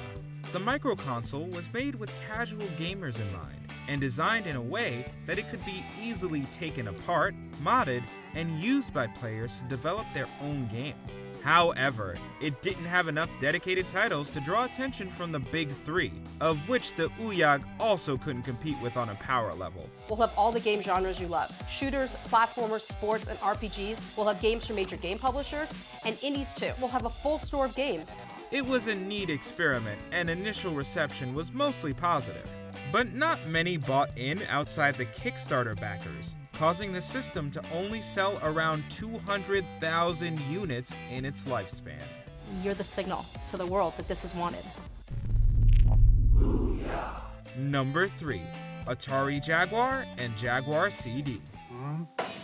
The microconsole was made with casual gamers in mind and designed in a way that it could be easily taken apart, modded, and used by players to develop their own game. However, it didn't have enough dedicated titles to draw attention from the big three, of which the Ouya also couldn't compete with on a power level. We'll have all the game genres you love. Shooters, platformers, sports, and RPGs. We'll have games from major game publishers, and indies too. We'll have a full store of games. It was a neat experiment, and initial reception was mostly positive. But not many bought in outside the Kickstarter backers, causing the system to only sell around 200,000 units in its lifespan. You're the signal to the world that this is wanted. Number 3, Atari Jaguar and Jaguar CD.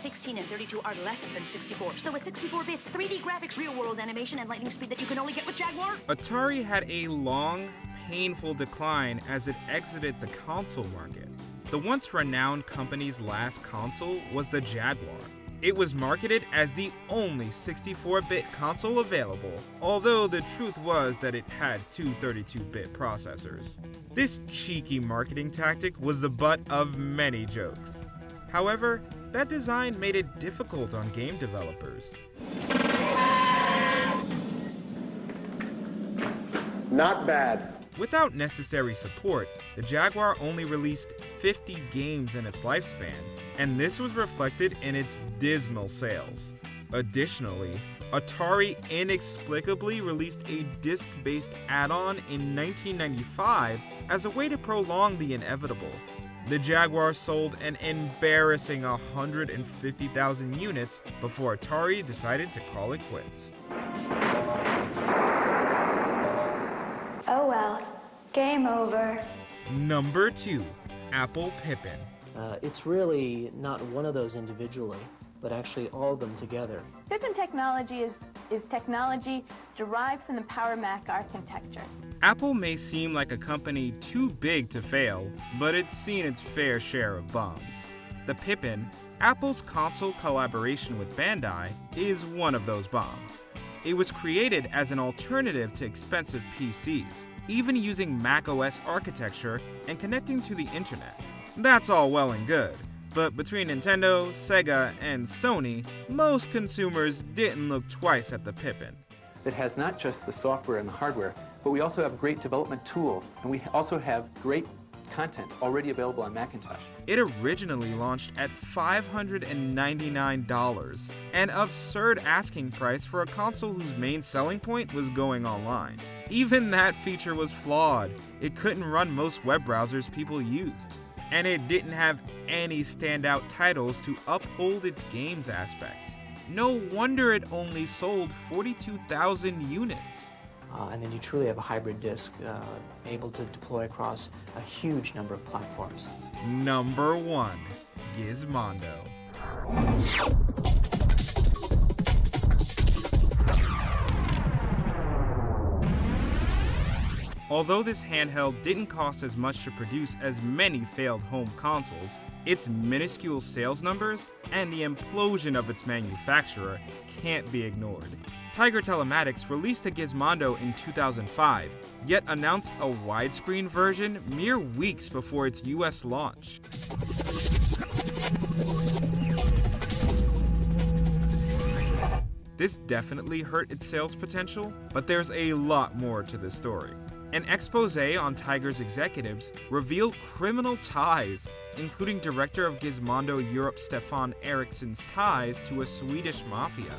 16 and 32 are less than 64. So with 64 bits, 3D graphics, real-world animation, and lightning speed that you can only get with Jaguar? Atari had a long, painful decline as it exited the console market. The once renowned company's last console was the Jaguar. It was marketed as the only 64-bit console available, although the truth was that it had two 32-bit processors. This cheeky marketing tactic was the butt of many jokes. However, that design made it difficult on game developers. Not bad. Without necessary support, the Jaguar only released 50 games in its lifespan, and this was reflected in its dismal sales. Additionally, Atari inexplicably released a disc-based add-on in 1995 as a way to prolong the inevitable. The Jaguar sold an embarrassing 150,000 units before Atari decided to call it quits. Oh well, game over. Number 2, Apple Pippin. It's really not one of those individually, but actually all of them together. Pippin technology is technology derived from the Power Mac architecture. Apple may seem like a company too big to fail, but it's seen its fair share of bombs. The Pippin, Apple's console collaboration with Bandai, is one of those bombs. It was created as an alternative to expensive PCs, even using macOS architecture and connecting to the internet. That's all well and good, but between Nintendo, Sega, and Sony, most consumers didn't look twice at the Pippin. It has not just the software and the hardware, but we also have great development tools, and we also have great content already available on Macintosh. It originally launched at $599, an absurd asking price for a console whose main selling point was going online. Even that feature was flawed. It couldn't run most web browsers people used, and it didn't have any standout titles to uphold its games aspect. No wonder it only sold 42,000 units. And then you truly have a hybrid disk able to deploy across a huge number of platforms. Number 1, Gizmondo. Although this handheld didn't cost as much to produce as many failed home consoles, Its minuscule sales numbers and the implosion of its manufacturer can't be ignored. Tiger Telematics released a Gizmondo in 2005, yet announced a widescreen version mere weeks before its US launch. This definitely hurt its sales potential, but there's a lot more to this story. An expose on Tiger's executives revealed criminal ties, including director of Gizmondo Europe Stefan Eriksson's ties to a Swedish mafia.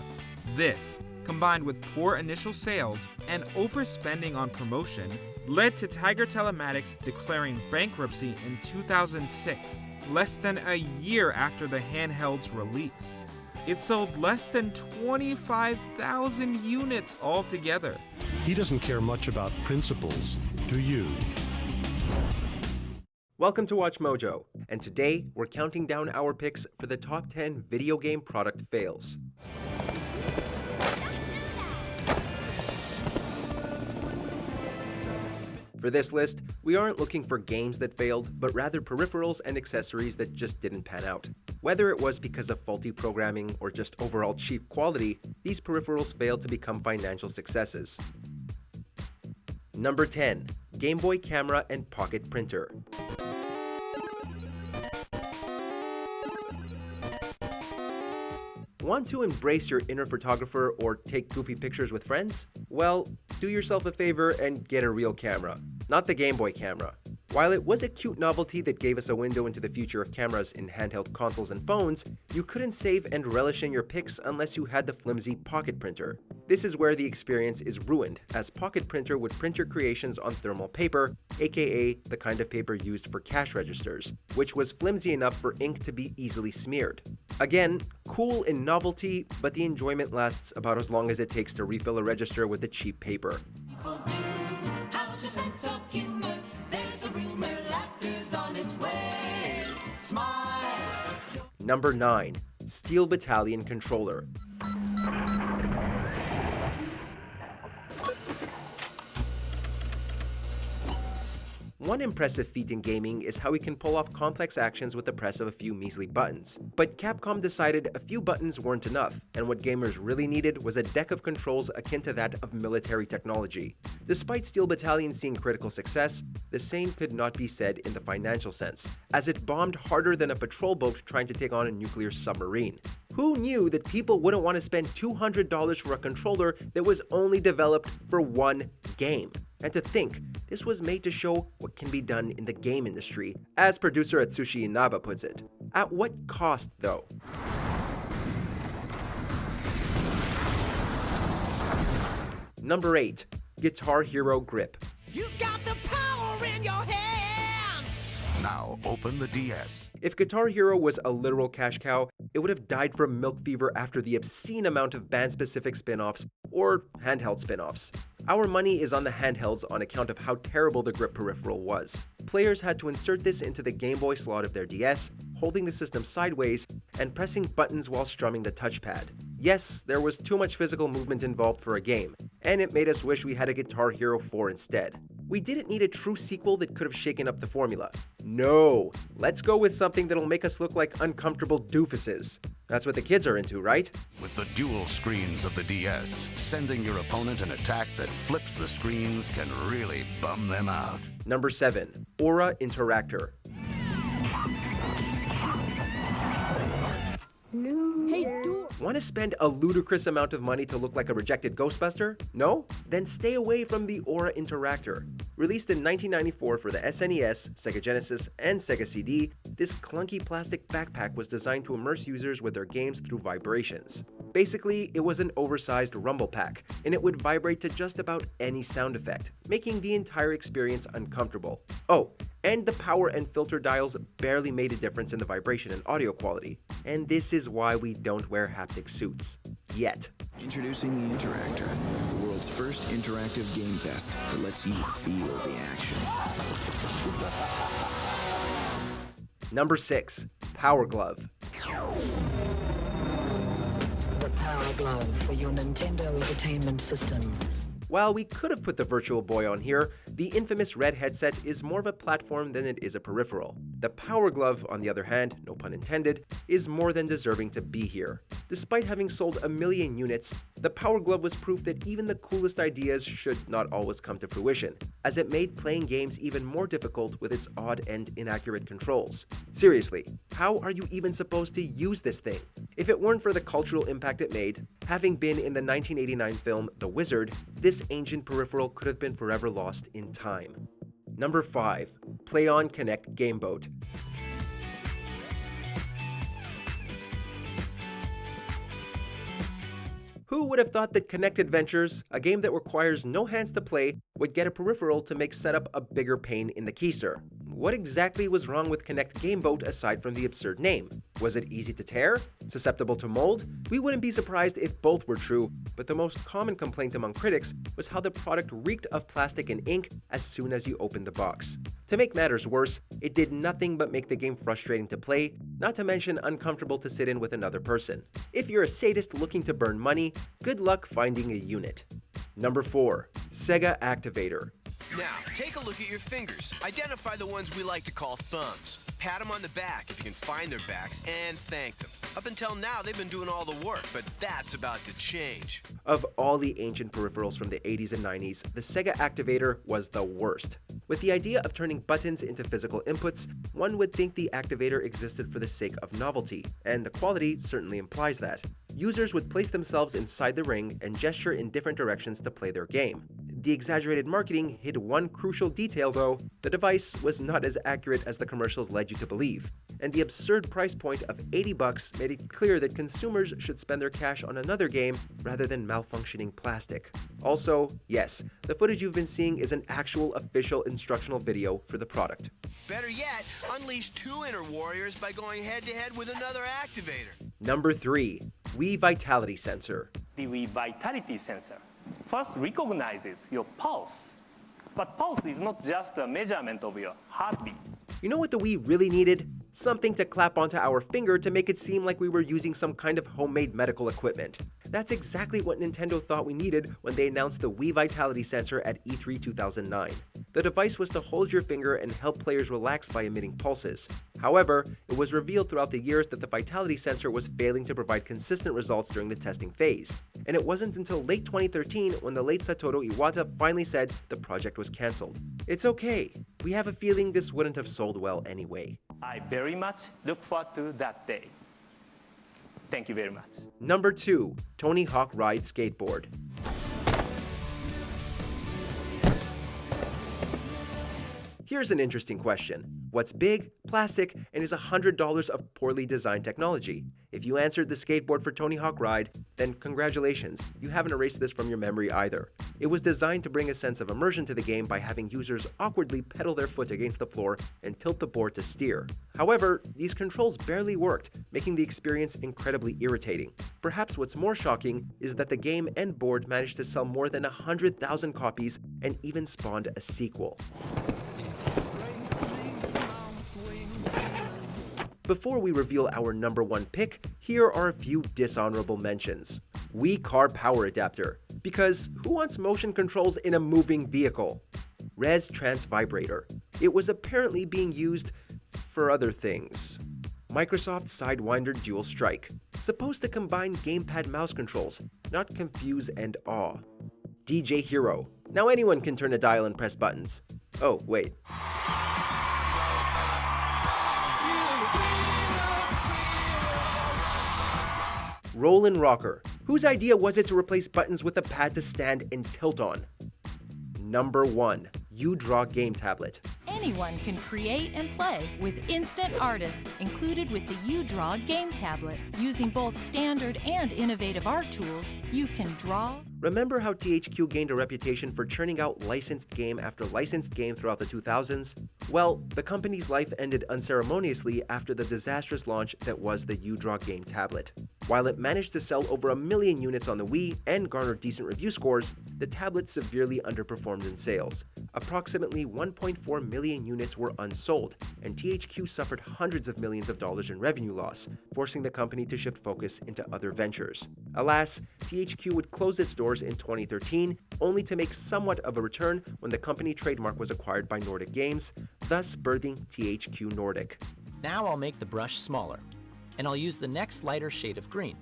This, combined with poor initial sales and overspending on promotion, led to Tiger Telematics declaring bankruptcy in 2006, less than a year after the handheld's release. It sold less than 25,000 units altogether. He doesn't care much about principles, do you? Welcome to Watch Mojo, and today we're counting down our picks for the top 10 video game product fails. For this list, we aren't looking for games that failed, but rather peripherals and accessories that just didn't pan out. Whether it was because of faulty programming or just overall cheap quality, these peripherals failed to become financial successes. Number 10. Game Boy Camera and Pocket Printer. Want to embrace your inner photographer or take goofy pictures with friends? Well, do yourself a favor and get a real camera, not the Game Boy camera. While it was a cute novelty that gave us a window into the future of cameras in handheld consoles and phones, you couldn't save and relish in your pics unless you had the flimsy pocket printer. This is where the experience is ruined, as pocket printer would print your creations on thermal paper, aka the kind of paper used for cash registers, which was flimsy enough for ink to be easily smeared. Again, cool in novelty, but the enjoyment lasts about as long as it takes to refill a register with the cheap paper. Number 9. Steel Battalion Controller. One impressive feat in gaming is how we can pull off complex actions with the press of a few measly buttons. But Capcom decided a few buttons weren't enough, and what gamers really needed was a deck of controls akin to that of military technology. Despite Steel Battalion seeing critical success, the same could not be said in the financial sense, as it bombed harder than a patrol boat trying to take on a nuclear submarine. Who knew that people wouldn't want to spend $200 for a controller that was only developed for one game? And to think, this was made to show what can be done in the game industry, as producer Atsushi Inaba puts it. At what cost, though? Number 8. Guitar Hero Grip. You got the power in your hands! Now open the DS. If Guitar Hero was a literal cash cow, it would have died from milk fever after the obscene amount of band-specific spin-offs, or handheld spin-offs. Our money is on the handhelds on account of how terrible the grip peripheral was. Players had to insert this into the Game Boy slot of their DS, holding the system sideways, and pressing buttons while strumming the touchpad. Yes, there was too much physical movement involved for a game, and it made us wish we had a Guitar Hero 4 instead. We didn't need a true sequel that could have shaken up the formula. No, let's go with something that'll make us look like uncomfortable doofuses. That's what the kids are into, right? With the dual screens of the DS, sending your opponent an attack that flips the screens can really bum them out. Number 7. Aura Interactor. Want to spend a ludicrous amount of money to look like a rejected Ghostbuster? No? Then stay away from the Aura Interactor. Released in 1994 for the SNES, Sega Genesis, and Sega CD, this clunky plastic backpack was designed to immerse users with their games through vibrations. Basically, it was an oversized rumble pack, and it would vibrate to just about any sound effect, making the entire experience uncomfortable. Oh, and the power and filter dials barely made a difference in the vibration and audio quality. And this is why we don't wear haptic suits. Yet. Introducing the Interactor, the world's first interactive game fest that lets you feel the action. Number 6. Power Glove. The Power Glove for your Nintendo Entertainment System. While we could have put the Virtual Boy on here, the infamous red headset is more of a platform than it is a peripheral. The Power Glove, on the other hand, no pun intended, is more than deserving to be here. Despite having sold 1 million units, the Power Glove was proof that even the coolest ideas should not always come to fruition, as it made playing games even more difficult with its odd and inaccurate controls. Seriously, how are you even supposed to use this thing? If it weren't for the cultural impact it made, having been in the 1989 film The Wizard, this ancient peripheral could have been forever lost in time. Number 5. Play On Connect Game Boat. Who would have thought that Connect Adventures, a game that requires no hands to play, would get a peripheral to make setup a bigger pain in the keister? What exactly was wrong with Connect Game Boat aside from the absurd name? Was it easy to tear? Susceptible to mold? We wouldn't be surprised if both were true, but the most common complaint among critics was how the product reeked of plastic and ink as soon as you opened the box. To make matters worse, it did nothing but make the game frustrating to play, not to mention uncomfortable to sit in with another person. If you're a sadist looking to burn money, good luck finding a unit. Number 4. Sega Activator. Now, take a look at your fingers. Identify the ones we like to call thumbs. Pat them on the back if you can find their backs, and thank them. Up until now, they've been doing all the work, but that's about to change. Of all the ancient peripherals from the 80s and 90s, the Sega Activator was the worst. With the idea of turning buttons into physical inputs, one would think the Activator existed for the sake of novelty, and the quality certainly implies that. Users would place themselves inside the ring and gesture in different directions to play their game. The exaggerated marketing hid one crucial detail though: the device was not as accurate as the commercials led you to believe, and the absurd price point of $80 made it clear that consumers should spend their cash on another game rather than malfunctioning plastic. Also, yes, the footage you've been seeing is an actual official instructional video for the product. Better yet, unleash 2 inner warriors by going head-to-head with another Activator. Number 3. Wii Vitality Sensor. The Wii Vitality Sensor first recognizes your pulse. But pulse is not just a measurement of your heartbeat. You know what the Wii really needed? Something to clap onto our finger to make it seem like we were using some kind of homemade medical equipment. That's exactly what Nintendo thought we needed when they announced the Wii Vitality Sensor at E3 2009. The device was to hold your finger and help players relax by emitting pulses. However, it was revealed throughout the years that the Vitality Sensor was failing to provide consistent results during the testing phase. And it wasn't until late 2013 when the late Satoru Iwata finally said the project was cancelled. It's okay. We have a feeling this wouldn't have sold well anyway. I very much look forward to that day. Thank you very much. Number 2. Tony Hawk Ride Skateboard. Here's an interesting question. What's big, plastic, and is $100 of poorly designed technology? If you answered the skateboard for Tony Hawk Ride, then congratulations, you haven't erased this from your memory either. It was designed to bring a sense of immersion to the game by having users awkwardly pedal their foot against the floor and tilt the board to steer. However, these controls barely worked, making the experience incredibly irritating. Perhaps what's more shocking is that the game and board managed to sell more than 100,000 copies and even spawned a sequel. Before we reveal our number 1 pick, here are a few dishonorable mentions. Wii Car Power Adapter, because who wants motion controls in a moving vehicle? Res Trans Vibrator. It was apparently being used for other things. Microsoft Sidewinder Dual Strike. Supposed to combine gamepad mouse controls, not confuse and awe. DJ Hero. Now anyone can turn a dial and press buttons. Oh, wait. Rollin' Rocker. Whose idea was it to replace buttons with a pad to stand and tilt on? Number 1. UDraw Game Tablet. Anyone can create and play with Instant Artist, included with the UDraw Game Tablet. Using both standard and innovative art tools, you can draw. Remember how THQ gained a reputation for churning out licensed game after licensed game throughout the 2000s? Well, the company's life ended unceremoniously after the disastrous launch that was the UDraw Game Tablet. While it managed to sell over 1 million units on the Wii and garnered decent review scores, the tablet severely underperformed in sales. Approximately 1.4 million units were unsold, and THQ suffered hundreds of millions of dollars in revenue loss, forcing the company to shift focus into other ventures. Alas, THQ would close its doors stores in 2013, only to make somewhat of a return when the company trademark was acquired by Nordic Games, thus birthing THQ Nordic. Now I'll make the brush smaller, and I'll use the next lighter shade of green.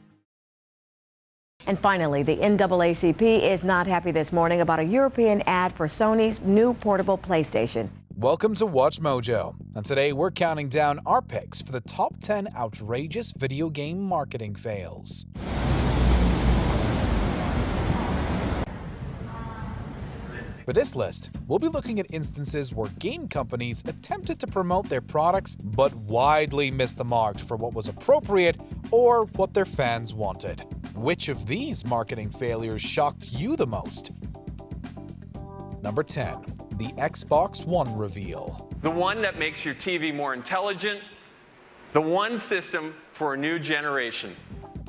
And finally, the NAACP is not happy this morning about a European ad for Sony's new portable PlayStation. Welcome to Watch Mojo, and today we're counting down our picks for the top 10 outrageous video game marketing fails. For this list, we'll be looking at instances where game companies attempted to promote their products but widely missed the mark for what was appropriate or what their fans wanted. Which of these marketing failures shocked you the most? Number 10. The Xbox One reveal. The one that makes your TV more intelligent. The one system for a new generation.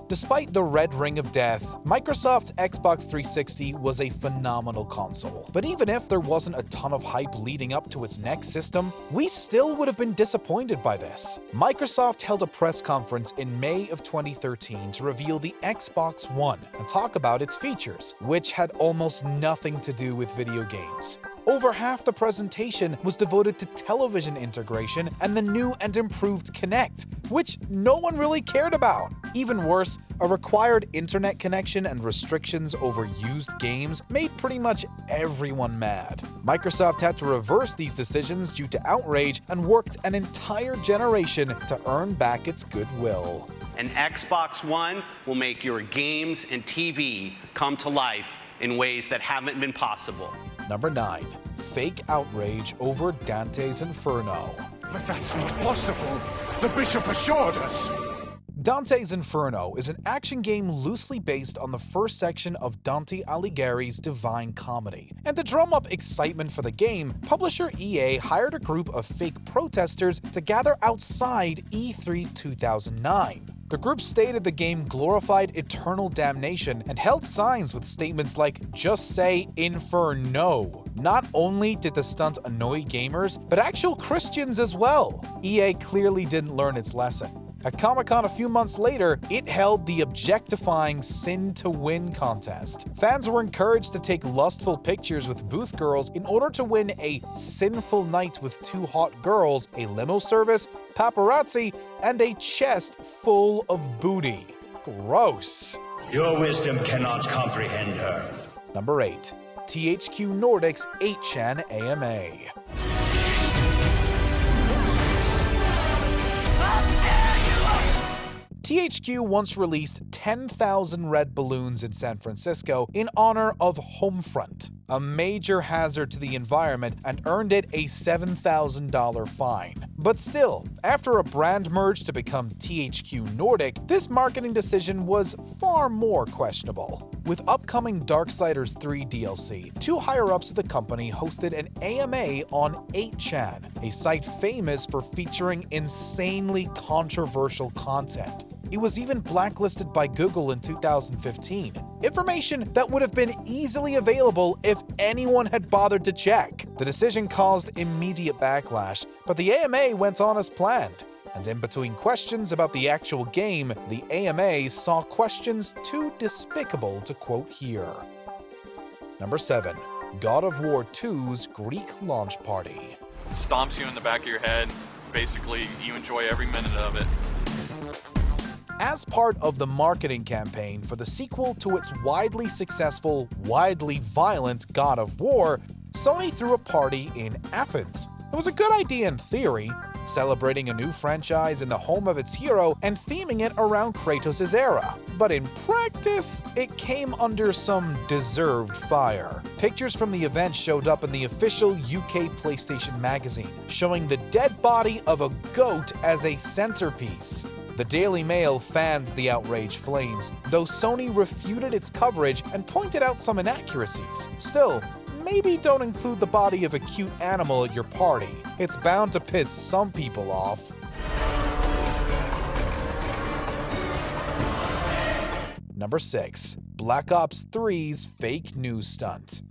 Despite the red ring of death, Microsoft's Xbox 360 was a phenomenal console. But even if there wasn't a ton of hype leading up to its next system, we still would have been disappointed by this. Microsoft held a press conference in May of 2013 to reveal the Xbox One and talk about its features, which had almost nothing to do with video games. Over half the presentation was devoted to television integration and the new and improved Kinect, which no one really cared about. Even worse, a required internet connection and restrictions over used games made pretty much everyone mad. Microsoft had to reverse these decisions due to outrage and worked an entire generation to earn back its goodwill. An Xbox One will make your games and TV come to life in ways that haven't been possible. Number 9. Fake outrage over Dante's Inferno. But that's not possible. The Bishop assured us. Dante's Inferno is an action game loosely based on the first section of Dante Alighieri's Divine Comedy. And to drum up excitement for the game, publisher EA hired a group of fake protesters to gather outside E3 2009. The group stated the game glorified eternal damnation and held signs with statements like, "Just say Inferno." Not only did the stunt annoy gamers, but actual Christians as well. EA clearly didn't learn its lesson. At Comic-Con a few months later, it held the objectifying Sin to Win contest. Fans were encouraged to take lustful pictures with booth girls in order to win a sinful night with 2 hot girls, a limo service, paparazzi, and a chest full of booty. Gross. Your wisdom cannot comprehend her. Number 8. THQ Nordic's 8chan AMA. THQ once released 10,000 red balloons in San Francisco in honor of Homefront, a major hazard to the environment, and earned it a $7,000 fine. But still, after a brand merge to become THQ Nordic, this marketing decision was far more questionable. With upcoming Darksiders 3 DLC, 2 higher-ups of the company hosted an AMA on 8chan, a site famous for featuring insanely controversial content. It was even blacklisted by Google in 2015, information that would have been easily available if anyone had bothered to check. The decision caused immediate backlash, but the AMA went on as planned. And in between questions about the actual game, the AMA saw questions too despicable to quote here. Number 7. God of War 2's Greek launch party. Stomps you in the back of your head. Basically, you enjoy every minute of it. As part of the marketing campaign for the sequel to its widely successful, widely violent God of War, Sony threw a party in Athens. It was a good idea in theory, celebrating a new franchise in the home of its hero and theming it around Kratos' era. But in practice, it came under some deserved fire. Pictures from the event showed up in the official UK PlayStation magazine, showing the dead body of a goat as a centerpiece. The Daily Mail fans the outrage flames, though Sony refuted its coverage and pointed out some inaccuracies. Still, maybe don't include the body of a cute animal at your party. It's bound to piss some people off. Number 6. Black Ops 3's fake news stunt.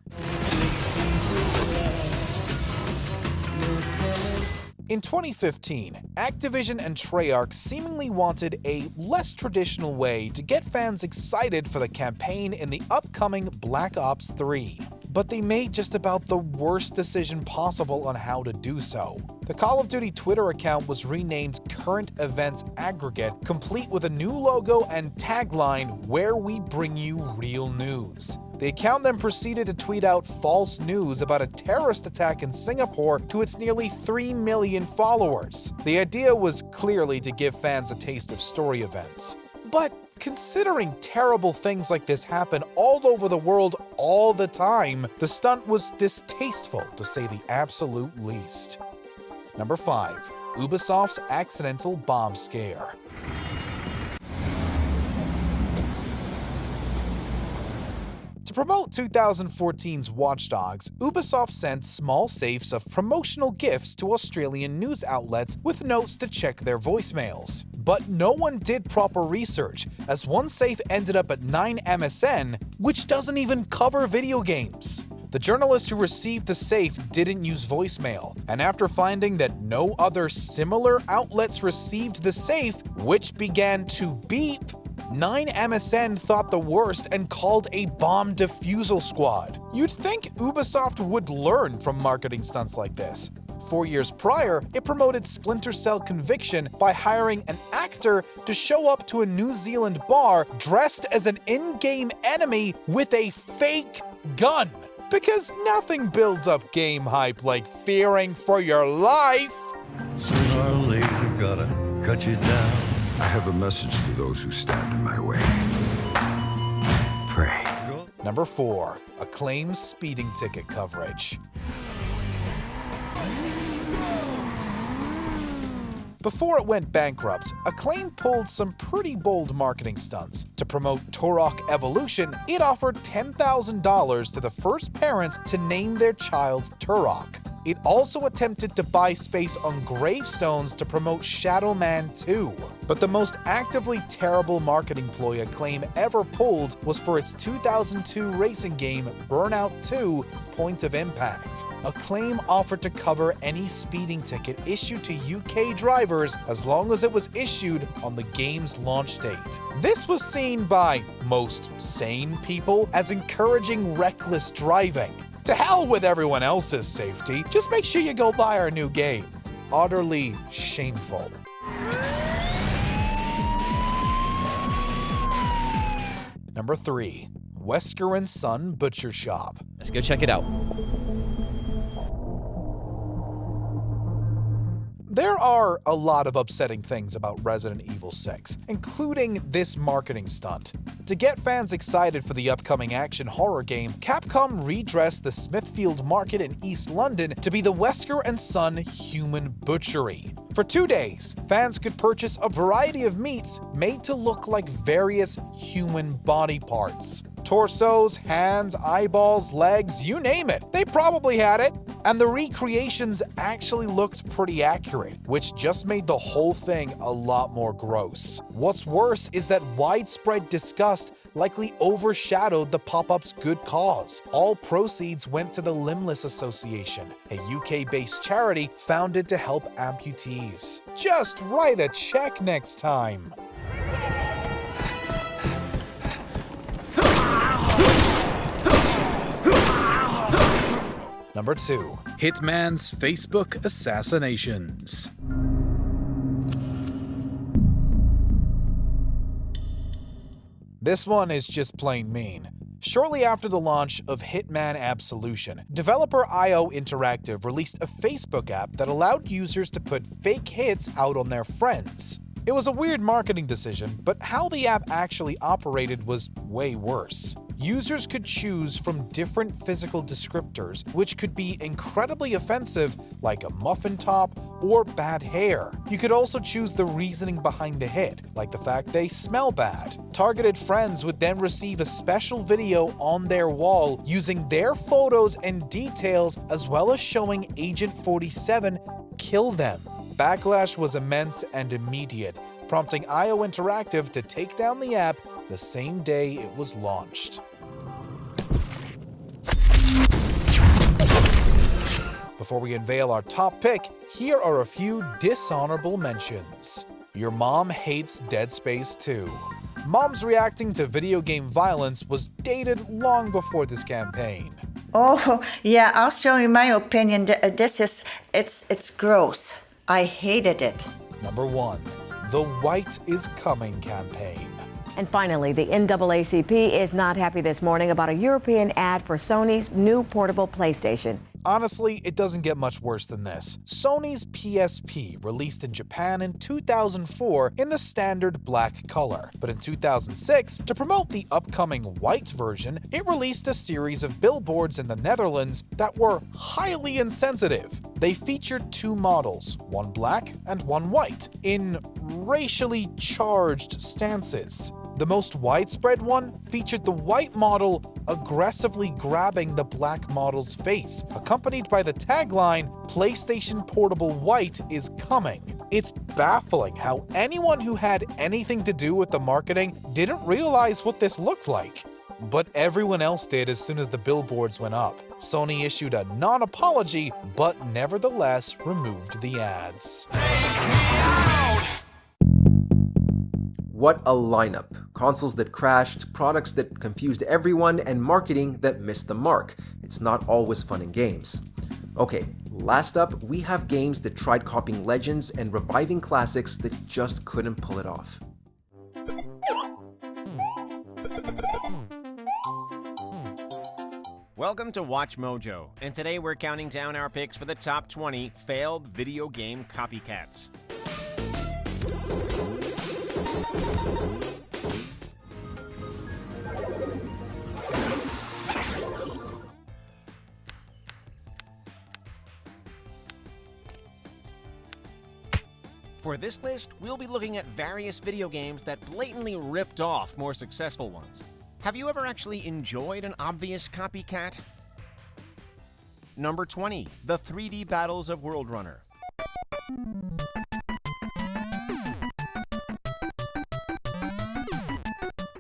In 2015, Activision and Treyarch seemingly wanted a less traditional way to get fans excited for the campaign in the upcoming Black Ops 3. But they made just about the worst decision possible on how to do so. The Call of Duty Twitter account was renamed Current Events Aggregate, complete with a new logo and tagline, "Where we bring you real news." The account then proceeded to tweet out false news about a terrorist attack in Singapore to its nearly 3 million followers. The idea was clearly to give fans a taste of story events. But considering terrible things like this happen all over the world all the time, the stunt was distasteful to say the absolute least. Number 5. Ubisoft's accidental bomb scare. To promote 2014's Watch Dogs, Ubisoft sent small safes of promotional gifts to Australian news outlets with notes to check their voicemails. But no one did proper research, as one safe ended up at 9MSN, which doesn't even cover video games. The journalist who received the safe didn't use voicemail, and after finding that no other similar outlets received the safe, which began to beep, 9MSN thought the worst and called a bomb defusal squad. You'd think Ubisoft would learn from marketing stunts like this. 4 years prior, it promoted Splinter Cell Conviction by hiring an actor to show up to a New Zealand bar dressed as an in-game enemy with a fake gun. Because nothing builds up game hype like fearing for your life. Sooner or later, gotta cut you down. I have a message to those who stand in my way. Pray. Number 4. Acclaim's speeding ticket coverage. Before it went bankrupt, Acclaim pulled some pretty bold marketing stunts. To promote Turok Evolution, it offered $10,000 to the first parents to name their child Turok. It also attempted to buy space on gravestones to promote Shadow Man 2. But the most actively terrible marketing ploy Acclaim ever pulled was for its 2002 racing game Burnout 2: Point of Impact. Acclaim offered to cover any speeding ticket issued to UK drivers as long as it was issued on the game's launch date. This was seen by most sane people as encouraging reckless driving. To hell with everyone else's safety, just make sure you go buy our new game. Utterly shameful. Number 3. Wesker & Son Butcher Shop. Let's go check it out. There are a lot of upsetting things about Resident Evil 6, including this marketing stunt. To get fans excited for the upcoming action horror game, Capcom redressed the Smithfield Market in East London to be the Wesker & Son Human Butchery. For 2 days, fans could purchase a variety of meats made to look like various human body parts. Torsos, hands, eyeballs, legs, you name it. They probably had it. And the recreations actually looked pretty accurate, which just made the whole thing a lot more gross. What's worse is that widespread disgust likely overshadowed the pop-up's good cause. All proceeds went to the Limbless Association, a UK-based charity founded to help amputees. Just write a check next time. Number 2. Hitman's Facebook assassinations. This one is just plain mean. Shortly after the launch of Hitman Absolution, developer IO Interactive released a Facebook app that allowed users to put fake hits out on their friends. It was a weird marketing decision, but how the app actually operated was way worse. Users could choose from different physical descriptors, which could be incredibly offensive, like a muffin top or bad hair. You could also choose the reasoning behind the hit, like the fact they smell bad. Targeted friends would then receive a special video on their wall using their photos and details, as well as showing Agent 47 kill them. Backlash was immense and immediate, prompting IO Interactive to take down the app the same day it was launched. Before we unveil our top pick, here are a few dishonorable mentions. Your mom hates Dead Space 2. Moms reacting to video game violence was dated long before this campaign. Oh, yeah, I'll show you my opinion. It's gross. I hated it. Number 1, the White is Coming campaign. And finally, the NAACP is not happy this morning about a European ad for Sony's new portable PlayStation. Honestly, it doesn't get much worse than this. Sony's PSP released in Japan in 2004 in the standard black color, but in 2006, to promote the upcoming white version, it released a series of billboards in the Netherlands that were highly insensitive. They featured 2 models, one black and one white, in racially charged stances. The most widespread one featured the white model aggressively grabbing the black model's face, accompanied by the tagline, "PlayStation Portable White is coming." It's baffling how anyone who had anything to do with the marketing didn't realize what this looked like. But everyone else did as soon as the billboards went up. Sony issued a non-apology, but nevertheless removed the ads. What a lineup. Consoles that crashed, products that confused everyone, and marketing that missed the mark. It's not always fun in games. Okay, last up, we have games that tried copying legends and reviving classics that just couldn't pull it off. Welcome to Watch Mojo, and today we're counting down our picks for the top 20 failed video game copycats. For this list, we'll be looking at various video games that blatantly ripped off more successful ones. Have you ever actually enjoyed an obvious copycat? Number 20, the 3D Battles of World Runner.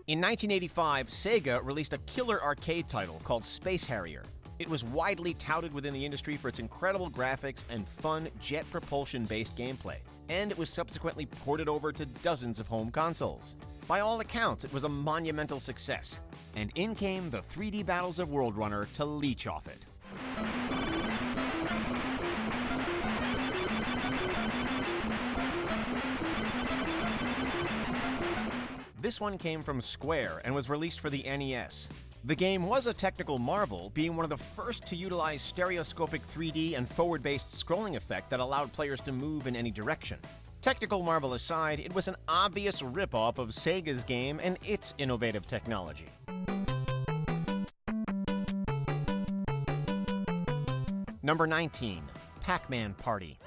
In 1985, Sega released a killer arcade title called Space Harrier. It was widely touted within the industry for its incredible graphics and fun jet propulsion-based gameplay, and it was subsequently ported over to dozens of home consoles. By all accounts, it was a monumental success, and in came the 3D Battles of World Runner to leech off it. This one came from Square and was released for the NES. The game was a technical marvel, being one of the first to utilize stereoscopic 3D and forward-based scrolling effect that allowed players to move in any direction. Technical marvel aside, it was an obvious rip-off of Sega's game and its innovative technology. Number 19, Pac-Man Party.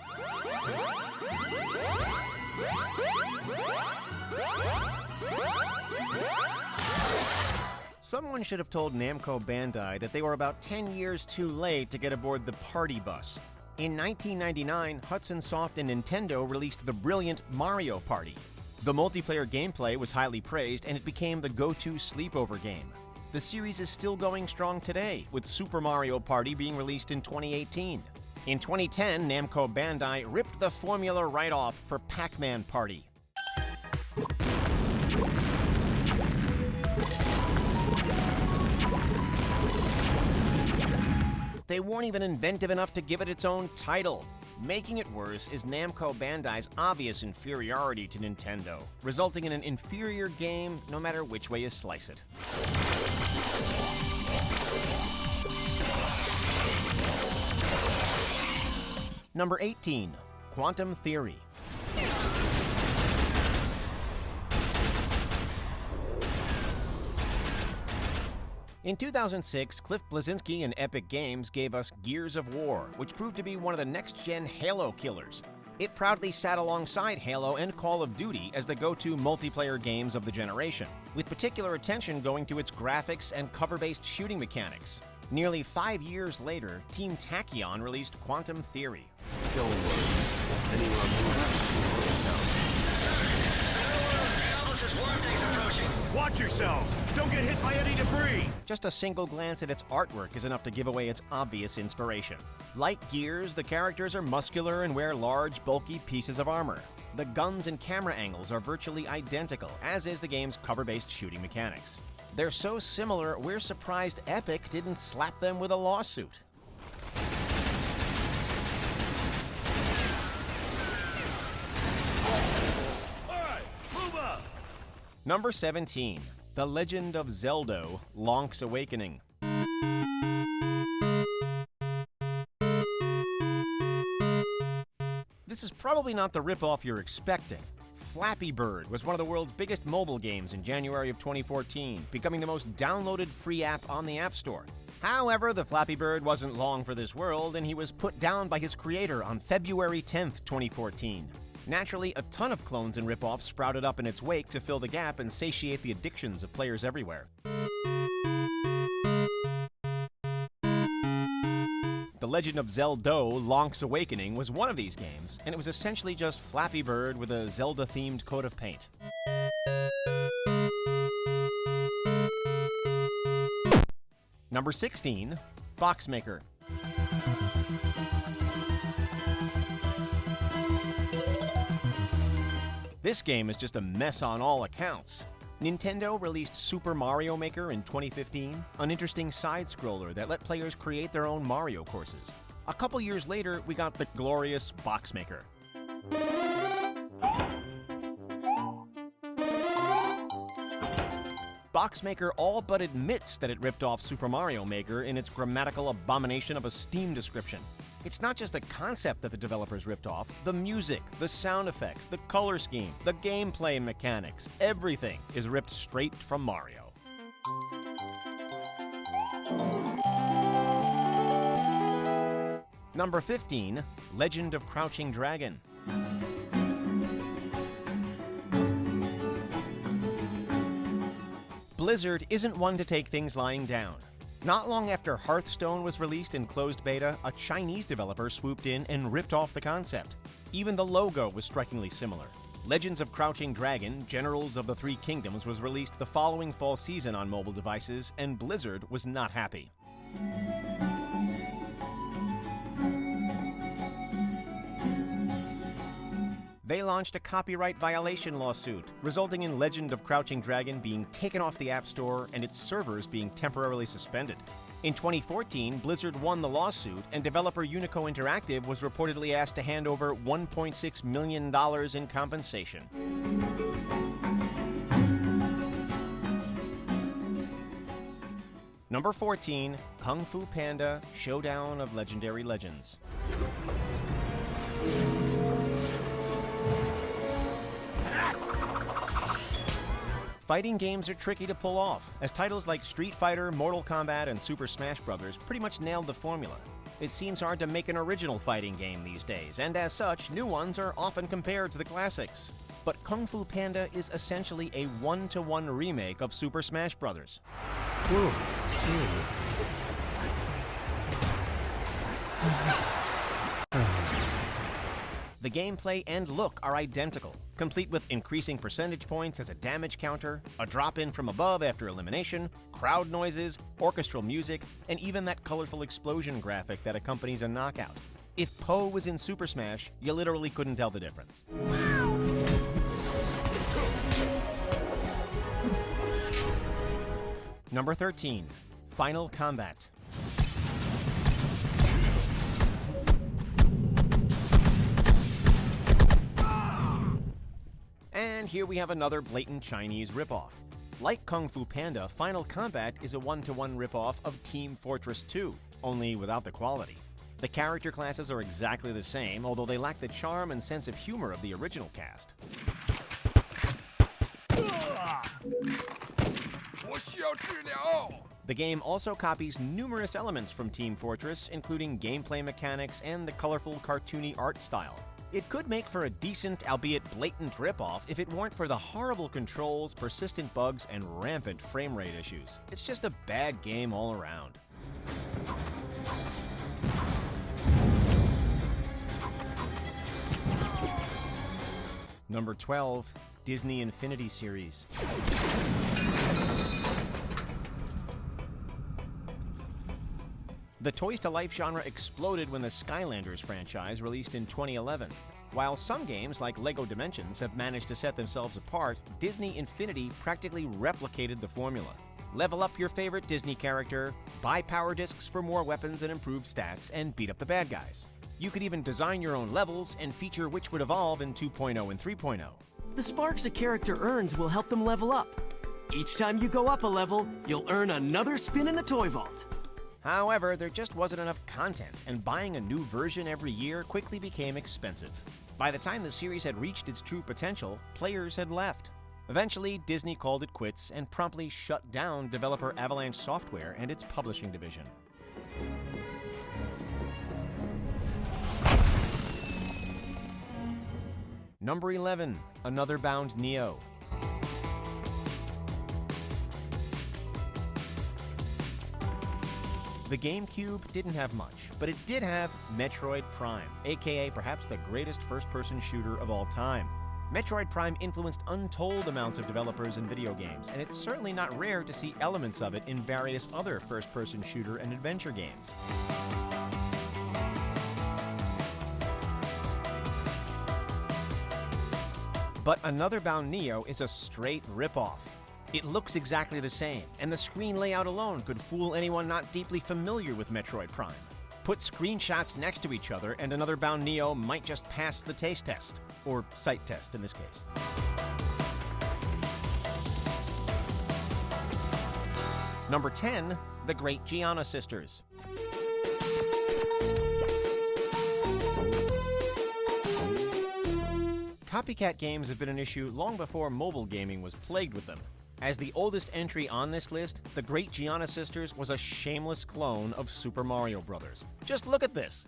Someone should have told Namco Bandai that they were about 10 years too late to get aboard the party bus. In 1999, Hudson Soft and Nintendo released the brilliant Mario Party. The multiplayer gameplay was highly praised, and it became the go-to sleepover game. The series is still going strong today, with Super Mario Party being released in 2018. In 2010, Namco Bandai ripped the formula right off for Pac-Man Party. They weren't even inventive enough to give it its own title. Making it worse is Namco Bandai's obvious inferiority to Nintendo, resulting in an inferior game no matter which way you slice it. Number 18, Quantum Theory. In 2006, Cliff Bleszinski and Epic Games gave us Gears of War, which proved to be one of the next-gen Halo killers. It proudly sat alongside Halo and Call of Duty as the go-to multiplayer games of the generation, with particular attention going to its graphics and cover-based shooting mechanics. Nearly 5 years later, Team Tachyon released Quantum Theory. Don't worry. Anyone who has to see for yourself. Elvis's warm days approaching. Watch yourselves! Don't get hit by any debris! Just a single glance at its artwork is enough to give away its obvious inspiration. Like Gears, the characters are muscular and wear large, bulky pieces of armor. The guns and camera angles are virtually identical, as is the game's cover-based shooting mechanics. They're so similar, we're surprised Epic didn't slap them with a lawsuit. Number 17, The Legend of Zelda: Link's Awakening. This is probably not the ripoff you're expecting. Flappy Bird was one of the world's biggest mobile games in January of 2014, becoming the most downloaded free app on the App Store. However, the Flappy Bird wasn't long for this world, and he was put down by his creator on February 10th, 2014. Naturally, a ton of clones and ripoffs sprouted up in its wake to fill the gap and satiate the addictions of players everywhere. The Legend of Zelda: Link's Awakening was one of these games, and it was essentially just Flappy Bird with a Zelda-themed coat of paint. Number 16, Boxmaker. This game is just a mess on all accounts. Nintendo released Super Mario Maker in 2015, an interesting side-scroller that let players create their own Mario courses. A couple years later, we got the glorious Boxmaker. Boxmaker all but admits that it ripped off Super Mario Maker in its grammatical abomination of a Steam description. It's not just the concept that the developers ripped off, the music, the sound effects, the color scheme, the gameplay mechanics, everything is ripped straight from Mario. Number 15, Legend of Crouching Dragon. Blizzard isn't one to take things lying down. Not long after Hearthstone was released in closed beta, a Chinese developer swooped in and ripped off the concept. Even the logo was strikingly similar. Legends of Crouching Dragon: Generals of the Three Kingdoms was released the following fall season on mobile devices, and Blizzard was not happy. They launched a copyright violation lawsuit, resulting in Legend of Crouching Dragon being taken off the App Store and its servers being temporarily suspended. In 2014, Blizzard won the lawsuit, and developer Unico Interactive was reportedly asked to hand over $1.6 million in compensation. Number 14, Kung Fu Panda: Showdown of Legendary Legends. Fighting games are tricky to pull off, as titles like Street Fighter, Mortal Kombat, and Super Smash Bros. Pretty much nailed the formula. It seems hard to make an original fighting game these days, and as such, new ones are often compared to the classics. But Kung Fu Panda is essentially a one-to-one remake of Super Smash Bros. The gameplay and look are identical, complete with increasing percentage points as a damage counter, a drop-in from above after elimination, crowd noises, orchestral music, and even that colorful explosion graphic that accompanies a knockout. If Po was in Super Smash, you literally couldn't tell the difference. Number 13, Final Combat. And here we have another blatant Chinese ripoff. Like Kung Fu Panda, Final Combat is a one-to-one ripoff of Team Fortress 2, only without the quality. The character classes are exactly the same, although they lack the charm and sense of humor of the original cast. The game also copies numerous elements from Team Fortress, including gameplay mechanics and the colorful, cartoony art style. It could make for a decent, albeit blatant ripoff if it weren't for the horrible controls, persistent bugs, and rampant frame rate issues. It's just a bad game all around. Number 12, Disney Infinity Series. The Toys to Life genre exploded when the Skylanders franchise released in 2011. While some games like LEGO Dimensions have managed to set themselves apart, Disney Infinity practically replicated the formula. Level up your favorite Disney character, buy power discs for more weapons and improved stats, and beat up the bad guys. You could even design your own levels and feature which would evolve in 2.0 and 3.0. The sparks a character earns will help them level up. Each time you go up a level, you'll earn another spin in the toy vault. However, there just wasn't enough content, and buying a new version every year quickly became expensive. By the time the series had reached its true potential, players had left. Eventually, Disney called it quits and promptly shut down developer Avalanche Software and its publishing division. Number 11, Another Bound Neo. The GameCube didn't have much, but it did have Metroid Prime, aka perhaps the greatest first-person shooter of all time. Metroid Prime influenced untold amounts of developers in video games, and it's certainly not rare to see elements of it in various other first-person shooter and adventure games. But Another Bound Neo is a straight ripoff. It looks exactly the same, and the screen layout alone could fool anyone not deeply familiar with Metroid Prime. Put screenshots next to each other, and Another Bound Neo might just pass the taste test, or sight test in this case. Number 10, The Great Gianna Sisters. Copycat games have been an issue long before mobile gaming was plagued with them. As the oldest entry on this list, The Great Gianna Sisters was a shameless clone of Super Mario Bros. Just look at this.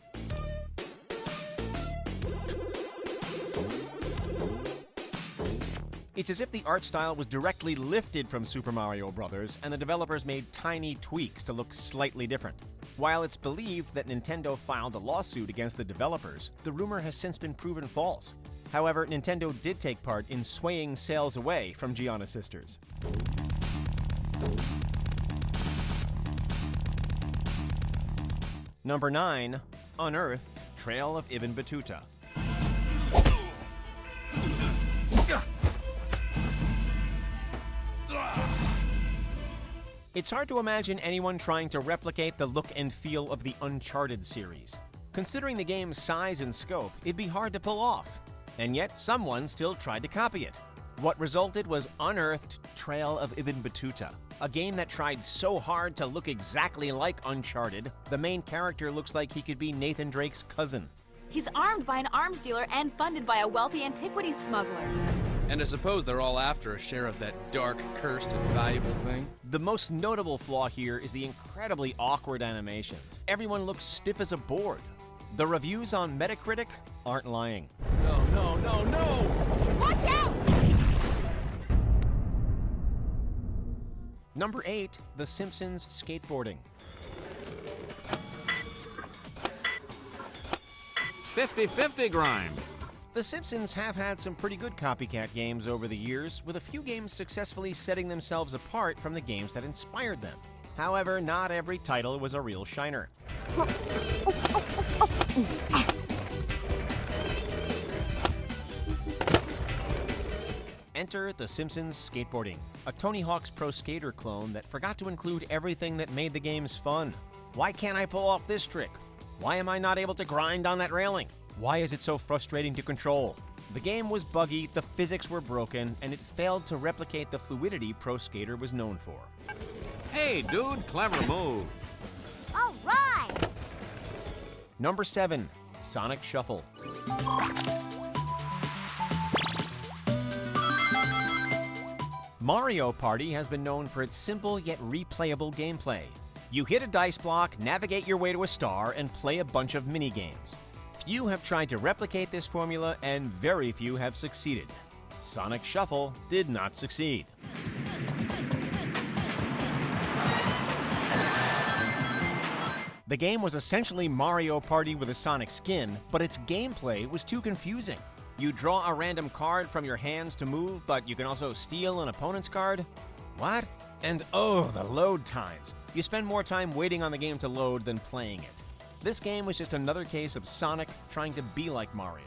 It's as if the art style was directly lifted from Super Mario Bros., and the developers made tiny tweaks to look slightly different. While it's believed that Nintendo filed a lawsuit against the developers, the rumor has since been proven false. However, Nintendo did take part in swaying sales away from Gianna Sisters. Number 9, Unearthed Trail of Ibn Battuta. It's hard to imagine anyone trying to replicate the look and feel of the Uncharted series. Considering the game's size and scope, it'd be hard to pull off. And yet, someone still tried to copy it. What resulted was Unearthed Trail of Ibn Battuta, a game that tried so hard to look exactly like Uncharted, the main character looks like he could be Nathan Drake's cousin. He's armed by an arms dealer and funded by a wealthy antiquities smuggler. And I suppose they're all after a share of that dark, cursed, and valuable thing. The most notable flaw here is the incredibly awkward animations. Everyone looks stiff as a board. The reviews on Metacritic aren't lying. No, no, no, no! Watch out! Number 8, The Simpsons Skateboarding. 50-50 grind. The Simpsons have had some pretty good copycat games over the years, with a few games successfully setting themselves apart from the games that inspired them. However, not every title was a real shiner. Enter The Simpsons Skateboarding, a Tony Hawk's Pro Skater clone that forgot to include everything that made the games fun. Why can't I pull off this trick? Why am I not able to grind on that railing? Why is it so frustrating to control? The game was buggy, the physics were broken, and it failed to replicate the fluidity Pro Skater was known for. Hey, dude, clever move. All right! Number 7, Sonic Shuffle. Mario Party has been known for its simple yet replayable gameplay. You hit a dice block, navigate your way to a star, and play a bunch of mini-games. Few have tried to replicate this formula, and very few have succeeded. Sonic Shuffle did not succeed. The game was essentially Mario Party with a Sonic skin, but its gameplay was too confusing. You draw a random card from your hands to move, but you can also steal an opponent's card? What? And oh, the load times. You spend more time waiting on the game to load than playing it. This game was just another case of Sonic trying to be like Mario.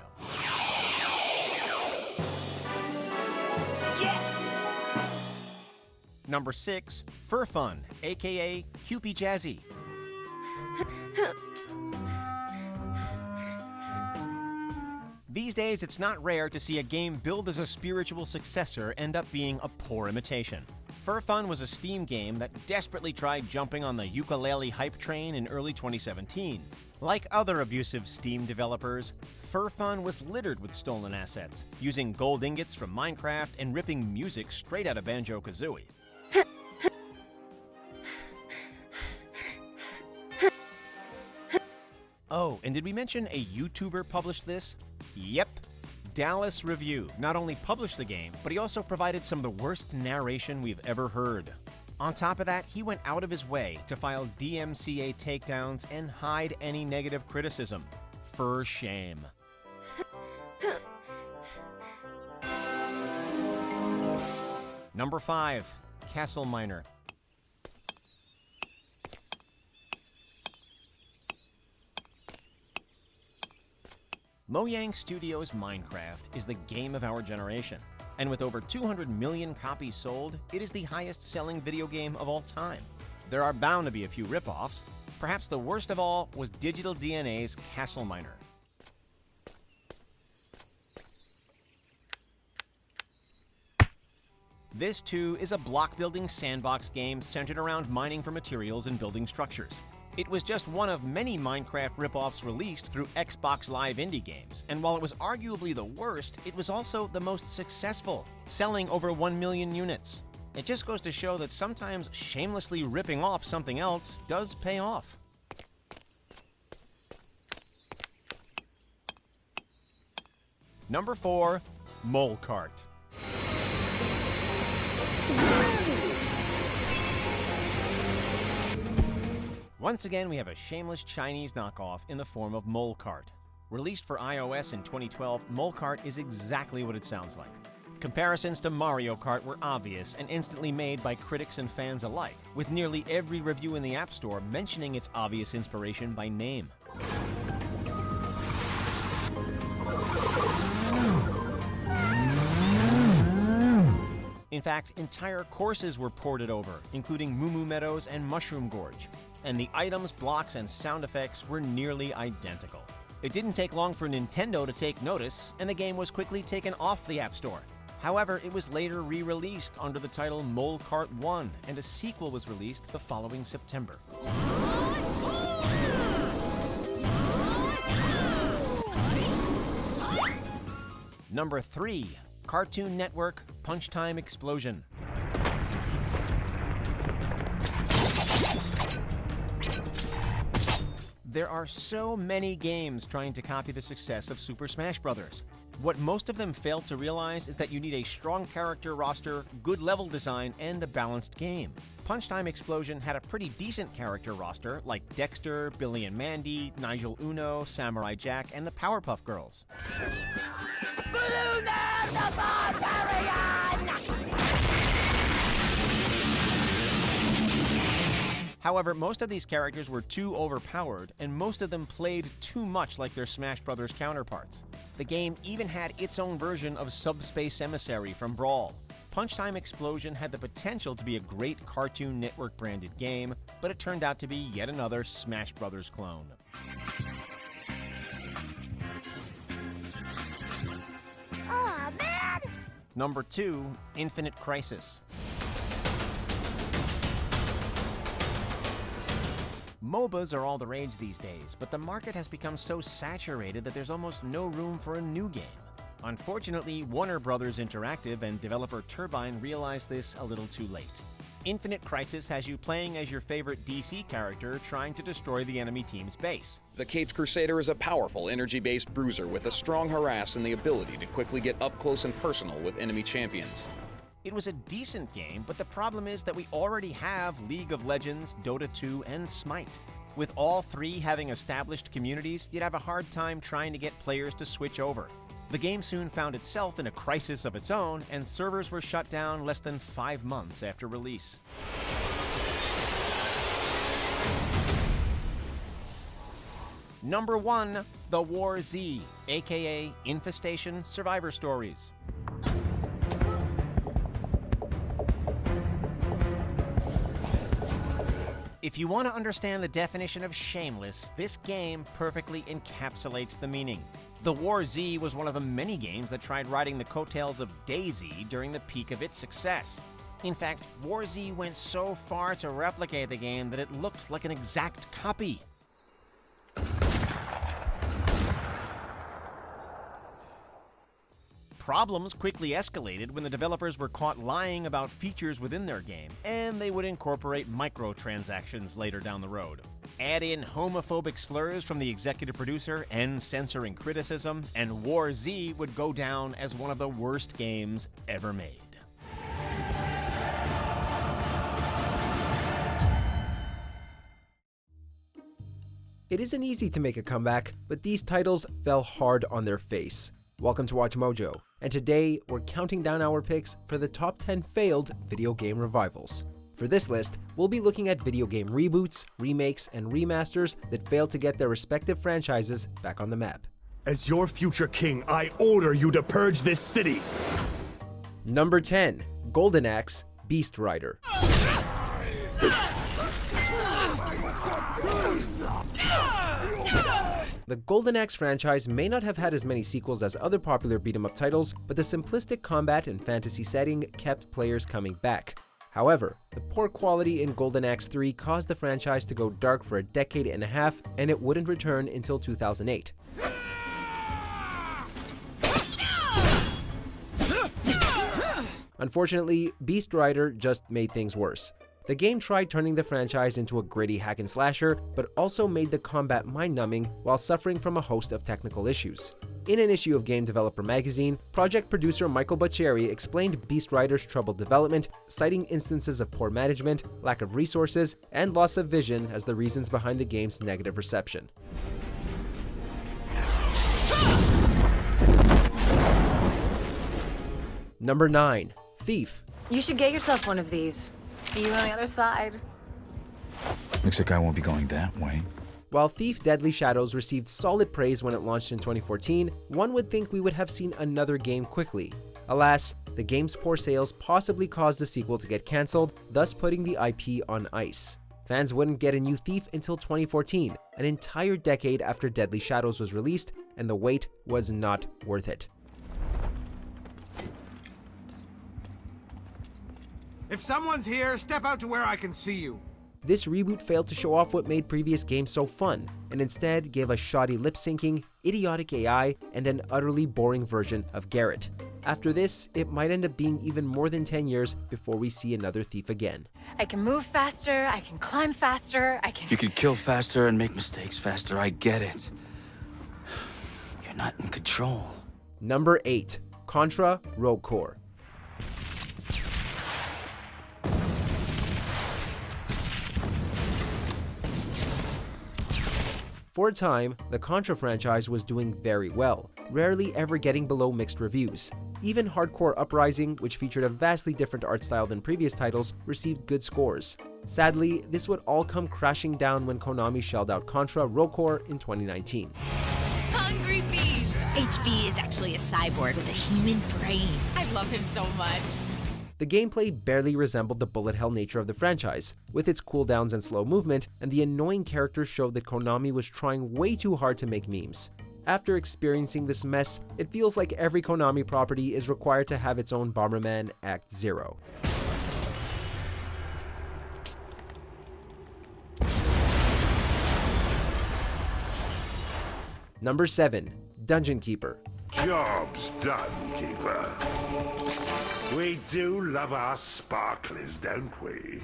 Number 6, Fur Fun, aka Cupie Jazzy. These days, it's not rare to see a game billed as a spiritual successor end up being a poor imitation. Fur Fun was a Steam game that desperately tried jumping on the ukulele hype train in early 2017. Like other abusive Steam developers, Fur Fun was littered with stolen assets, using gold ingots from Minecraft and ripping music straight out of Banjo-Kazooie. Oh, and did we mention a YouTuber published this? Yep. Dallas Review not only published the game, but he also provided some of the worst narration we've ever heard. On top of that, he went out of his way to file DMCA takedowns and hide any negative criticism. For shame. Number 5, Castle Miner. Mojang Studios' Minecraft is the game of our generation, and with over 200 million copies sold, it is the highest-selling video game of all time. There are bound to be a few rip-offs. Perhaps the worst of all was Digital DNA's Castle Miner. This, too, is a block-building sandbox game centered around mining for materials and building structures. It was just one of many Minecraft rip-offs released through Xbox Live Indie Games, and while it was arguably the worst, it was also the most successful, selling over 1 million units. It just goes to show that sometimes shamelessly ripping off something else does pay off. Number 4, Mole Cart. Once again, we have a shameless Chinese knockoff in the form of Mole Cart. Released for iOS in 2012, Mole Cart is exactly what it sounds like. Comparisons to Mario Kart were obvious and instantly made by critics and fans alike, with nearly every review in the App Store mentioning its obvious inspiration by name. In fact, entire courses were ported over, including Moo Moo Meadows and Mushroom Gorge, and the items, blocks, and sound effects were nearly identical. It didn't take long for Nintendo to take notice, and the game was quickly taken off the App Store. However, it was later re-released under the title Mole Cart 1, and a sequel was released the following September. Number 3, Cartoon Network Punch Time Explosion. There are so many games trying to copy the success of Super Smash Bros. What most of them fail to realize is that you need a strong character roster, good level design, and a balanced game. Punch Time Explosion had a pretty decent character roster, like Dexter, Billy and Mandy, Nigel Uno, Samurai Jack, and the Powerpuff Girls. Luna the Barbarian! However, most of these characters were too overpowered, and most of them played too much like their Smash Bros. Counterparts. The game even had its own version of Subspace Emissary from Brawl. Punch Time Explosion had the potential to be a great Cartoon Network-branded game, but it turned out to be yet another Smash Bros. Clone. Aw, man! Number 2, Infinite Crisis. MOBAs are all the rage these days, but the market has become so saturated that there's almost no room for a new game. Unfortunately, Warner Bros. Interactive and developer Turbine realized this a little too late. Infinite Crisis has you playing as your favorite DC character trying to destroy the enemy team's base. The Caped Crusader is a powerful, energy-based bruiser with a strong harass and the ability to quickly get up close and personal with enemy champions. It was a decent game, but the problem is that we already have League of Legends, Dota 2, and Smite. With all three having established communities, you'd have a hard time trying to get players to switch over. The game soon found itself in a crisis of its own, and servers were shut down less than 5 months after release. Number 1, The War Z, aka Infestation Survivor Stories. If you want to understand the definition of shameless, this game perfectly encapsulates the meaning. The War Z was one of the many games that tried riding the coattails of DayZ during the peak of its success. In fact, War Z went so far to replicate the game that it looked like an exact copy. Problems quickly escalated when the developers were caught lying about features within their game, and they would incorporate microtransactions later down the road. Add in homophobic slurs from the executive producer and censoring criticism, and War Z would go down as one of the worst games ever made. It isn't easy to make a comeback, but these titles fell hard on their face. Welcome to Watch Mojo, and today we're counting down our picks for the top 10 failed video game revivals. For this list, we'll be looking at video game reboots, remakes, and remasters that failed to get their respective franchises back on the map. As your future king, I order you to purge this city! Number 10, Golden Axe, Beast Rider. The Golden Axe franchise may not have had as many sequels as other popular beat-em-up titles, but the simplistic combat and fantasy setting kept players coming back. However, the poor quality in Golden Axe 3 caused the franchise to go dark for a decade and a half, and it wouldn't return until 2008. Unfortunately, Beast Rider just made things worse. The game tried turning the franchise into a gritty hack and slasher, but also made the combat mind-numbing while suffering from a host of technical issues. In an issue of Game Developer magazine, project producer Michael Buccieri explained Beast Rider's troubled development, citing instances of poor management, lack of resources, and loss of vision as the reasons behind the game's negative reception. Number 9, Thief. You should get yourself one of these. See you on the other side. Looks like I won't be going that way. While Thief Deadly Shadows received solid praise when it launched in 2014, one would think we would have seen another game quickly. Alas, the game's poor sales possibly caused the sequel to get cancelled, thus putting the IP on ice. Fans wouldn't get a new Thief until 2014, an entire decade after Deadly Shadows was released, and the wait was not worth it. If someone's here, step out to where I can see you. This reboot failed to show off what made previous games so fun, and instead gave us shoddy lip-syncing, idiotic AI, and an utterly boring version of Garrett. After this, it might end up being even more than 10 years before we see another Thief again. I can move faster, I can climb faster, You can kill faster and make mistakes faster, I get it. You're not in control. Number 8, Contra Rogue Core. For a time, the Contra franchise was doing very well, rarely ever getting below mixed reviews. Even Hardcore Uprising, which featured a vastly different art style than previous titles, received good scores. Sadly, this would all come crashing down when Konami shelled out Contra Rogue Core in 2019. Hungry Beast! HB is actually a cyborg with a human brain. I love him so much. The gameplay barely resembled the bullet hell nature of the franchise, with its cooldowns and slow movement, and the annoying characters showed that Konami was trying way too hard to make memes. After experiencing this mess, it feels like every Konami property is required to have its own Bomberman Act 0. Number 7, Dungeon Keeper. Job's done, Keeper. We do love our sparklers, don't we?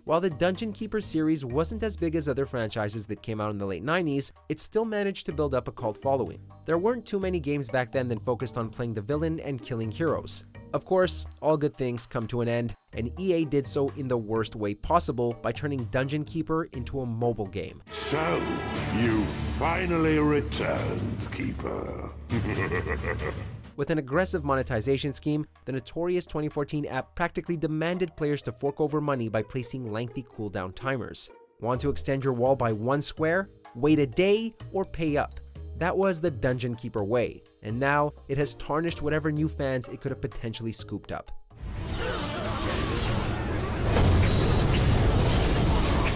While the Dungeon Keeper series wasn't as big as other franchises that came out in the late 90s, it still managed to build up a cult following. There weren't too many games back then that focused on playing the villain and killing heroes. Of course, all good things come to an end, and EA did so in the worst way possible by turning Dungeon Keeper into a mobile game. So, you finally returned, Keeper. With an aggressive monetization scheme, the Notorious 2014 app practically demanded players to fork over money by placing lengthy cooldown timers. Want to extend your wall by 1 square? Wait a day or pay up. That was the Dungeon Keeper way, and now it has tarnished whatever new fans it could have potentially scooped up.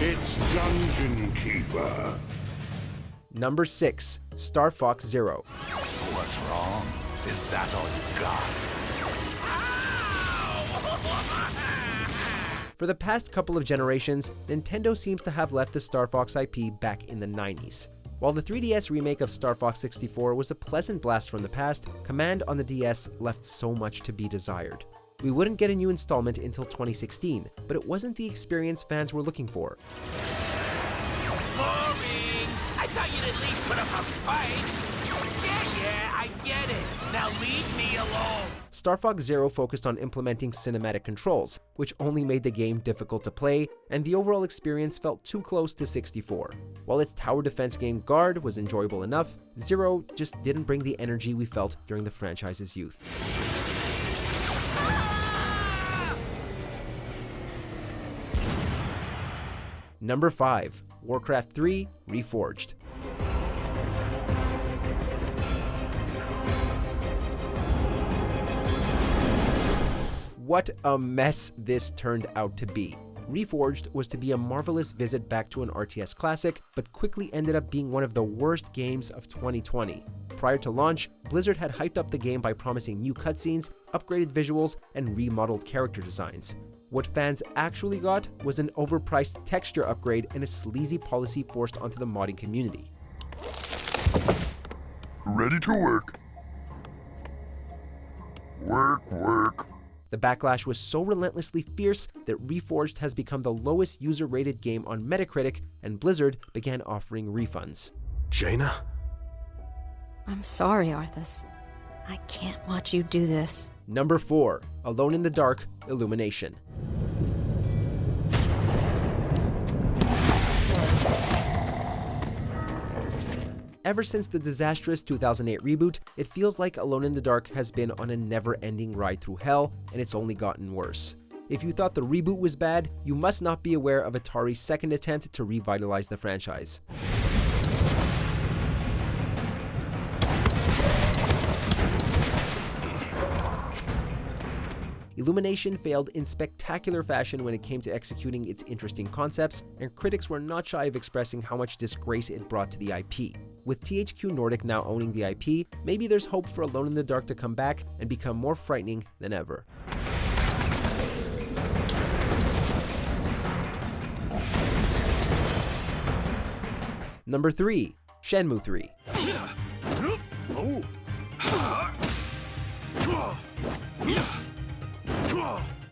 It's Dungeon Keeper. Number 6. Star Fox Zero. What's wrong? Is that all you got? For the past couple of generations, Nintendo seems to have left the Star Fox IP back in the 90s. While the 3DS remake of Star Fox 64 was a pleasant blast from the past, Command on the DS left so much to be desired. We wouldn't get a new installment until 2016, but it wasn't the experience fans were looking for. Boring! I thought you'd at least put up a fight! Yeah, I get it. Now leave me alone. Star Fox Zero focused on implementing cinematic controls, which only made the game difficult to play, and the overall experience felt too close to 64. While its tower defense game Guard was enjoyable enough, Zero just didn't bring the energy we felt during the franchise's youth. Number 5. Warcraft 3 Reforged. What a mess this turned out to be. Reforged was to be a marvelous visit back to an RTS classic, but quickly ended up being one of the worst games of 2020. Prior to launch, Blizzard had hyped up the game by promising new cutscenes, upgraded visuals, and remodeled character designs. What fans actually got was an overpriced texture upgrade and a sleazy policy forced onto the modding community. Ready to work. Work. The backlash was so relentlessly fierce that Reforged has become the lowest user-rated game on Metacritic, and Blizzard began offering refunds. Jaina? I'm sorry, Arthas. I can't watch you do this. Number 4. Alone in the Dark Illumination. Ever since the disastrous 2008 reboot, it feels like Alone in the Dark has been on a never-ending ride through hell, and it's only gotten worse. If you thought the reboot was bad, you must not be aware of Atari's second attempt to revitalize the franchise. Illumination failed in spectacular fashion when it came to executing its interesting concepts, and critics were not shy of expressing how much disgrace it brought to the IP. With THQ Nordic now owning the IP, maybe there's hope for Alone in the Dark to come back and become more frightening than ever. Number 3. Shenmue 3.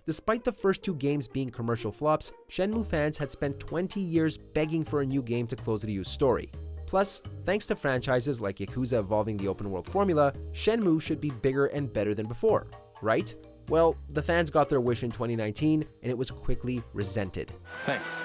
Despite the first 2 games being commercial flops, Shenmue fans had spent 20 years begging for a new game to close Ryu's story. Plus, thanks to franchises like Yakuza evolving the open world formula, Shenmue should be bigger and better than before, right? Well, the fans got their wish in 2019, and it was quickly resented. Thanks.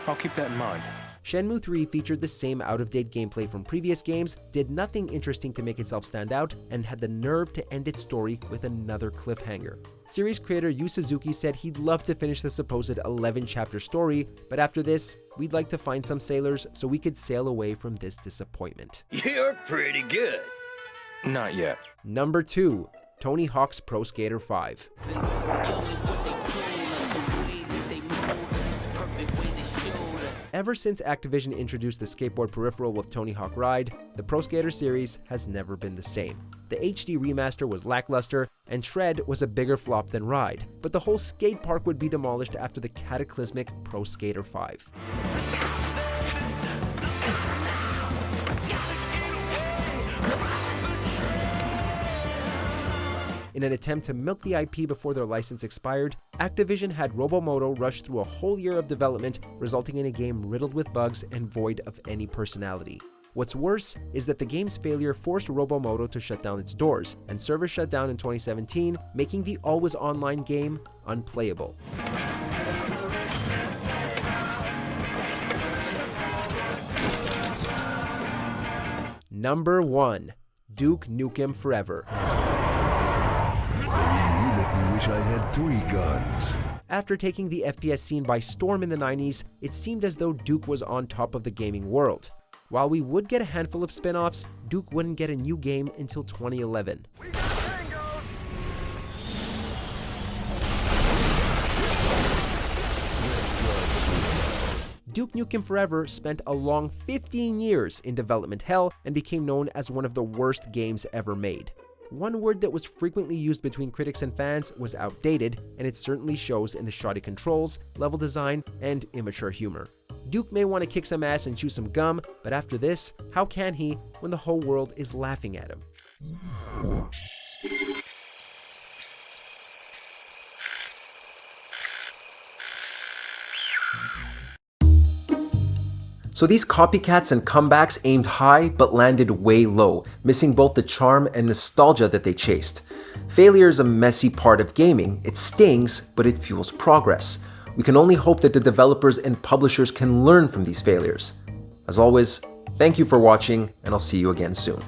I'll keep that in mind. Shenmue 3 featured the same out-of-date gameplay from previous games, did nothing interesting to make itself stand out, and had the nerve to end its story with another cliffhanger. Series creator Yu Suzuki said he'd love to finish the supposed 11-chapter story, but after this, we'd like to find some sailors so we could sail away from this disappointment. You're pretty good. Not yet. Number 2. Tony Hawk's Pro Skater 5. Ever since Activision introduced the skateboard peripheral with Tony Hawk Ride, the Pro Skater series has never been the same. The HD remaster was lackluster, and Shred was a bigger flop than Ride, but the whole skate park would be demolished after the cataclysmic Pro Skater 5. In an attempt to milk the IP before their license expired, Activision had Robomoto rush through a whole year of development, resulting in a game riddled with bugs and void of any personality. What's worse is that the game's failure forced Robomoto to shut down its doors, and servers shut down in 2017, making the always online game unplayable. Number 1. Duke Nukem Forever. Baby, you make me wish I had 3 guns. After taking the FPS scene by storm in the 90s, it seemed as though Duke was on top of the gaming world. While we would get a handful of spin-offs, Duke wouldn't get a new game until 2011. Duke Nukem Forever spent a long 15 years in development hell and became known as one of the worst games ever made. One word that was frequently used between critics and fans was outdated, and it certainly shows in the shoddy controls, level design, and immature humor. Duke may want to kick some ass and chew some gum, but after this, how can he when the whole world is laughing at him? So these copycats and comebacks aimed high but landed way low, missing both the charm and nostalgia that they chased. Failure is a messy part of gaming. It stings, but it fuels progress. We can only hope that the developers and publishers can learn from these failures. As always, thank you for watching, and I'll see you again soon.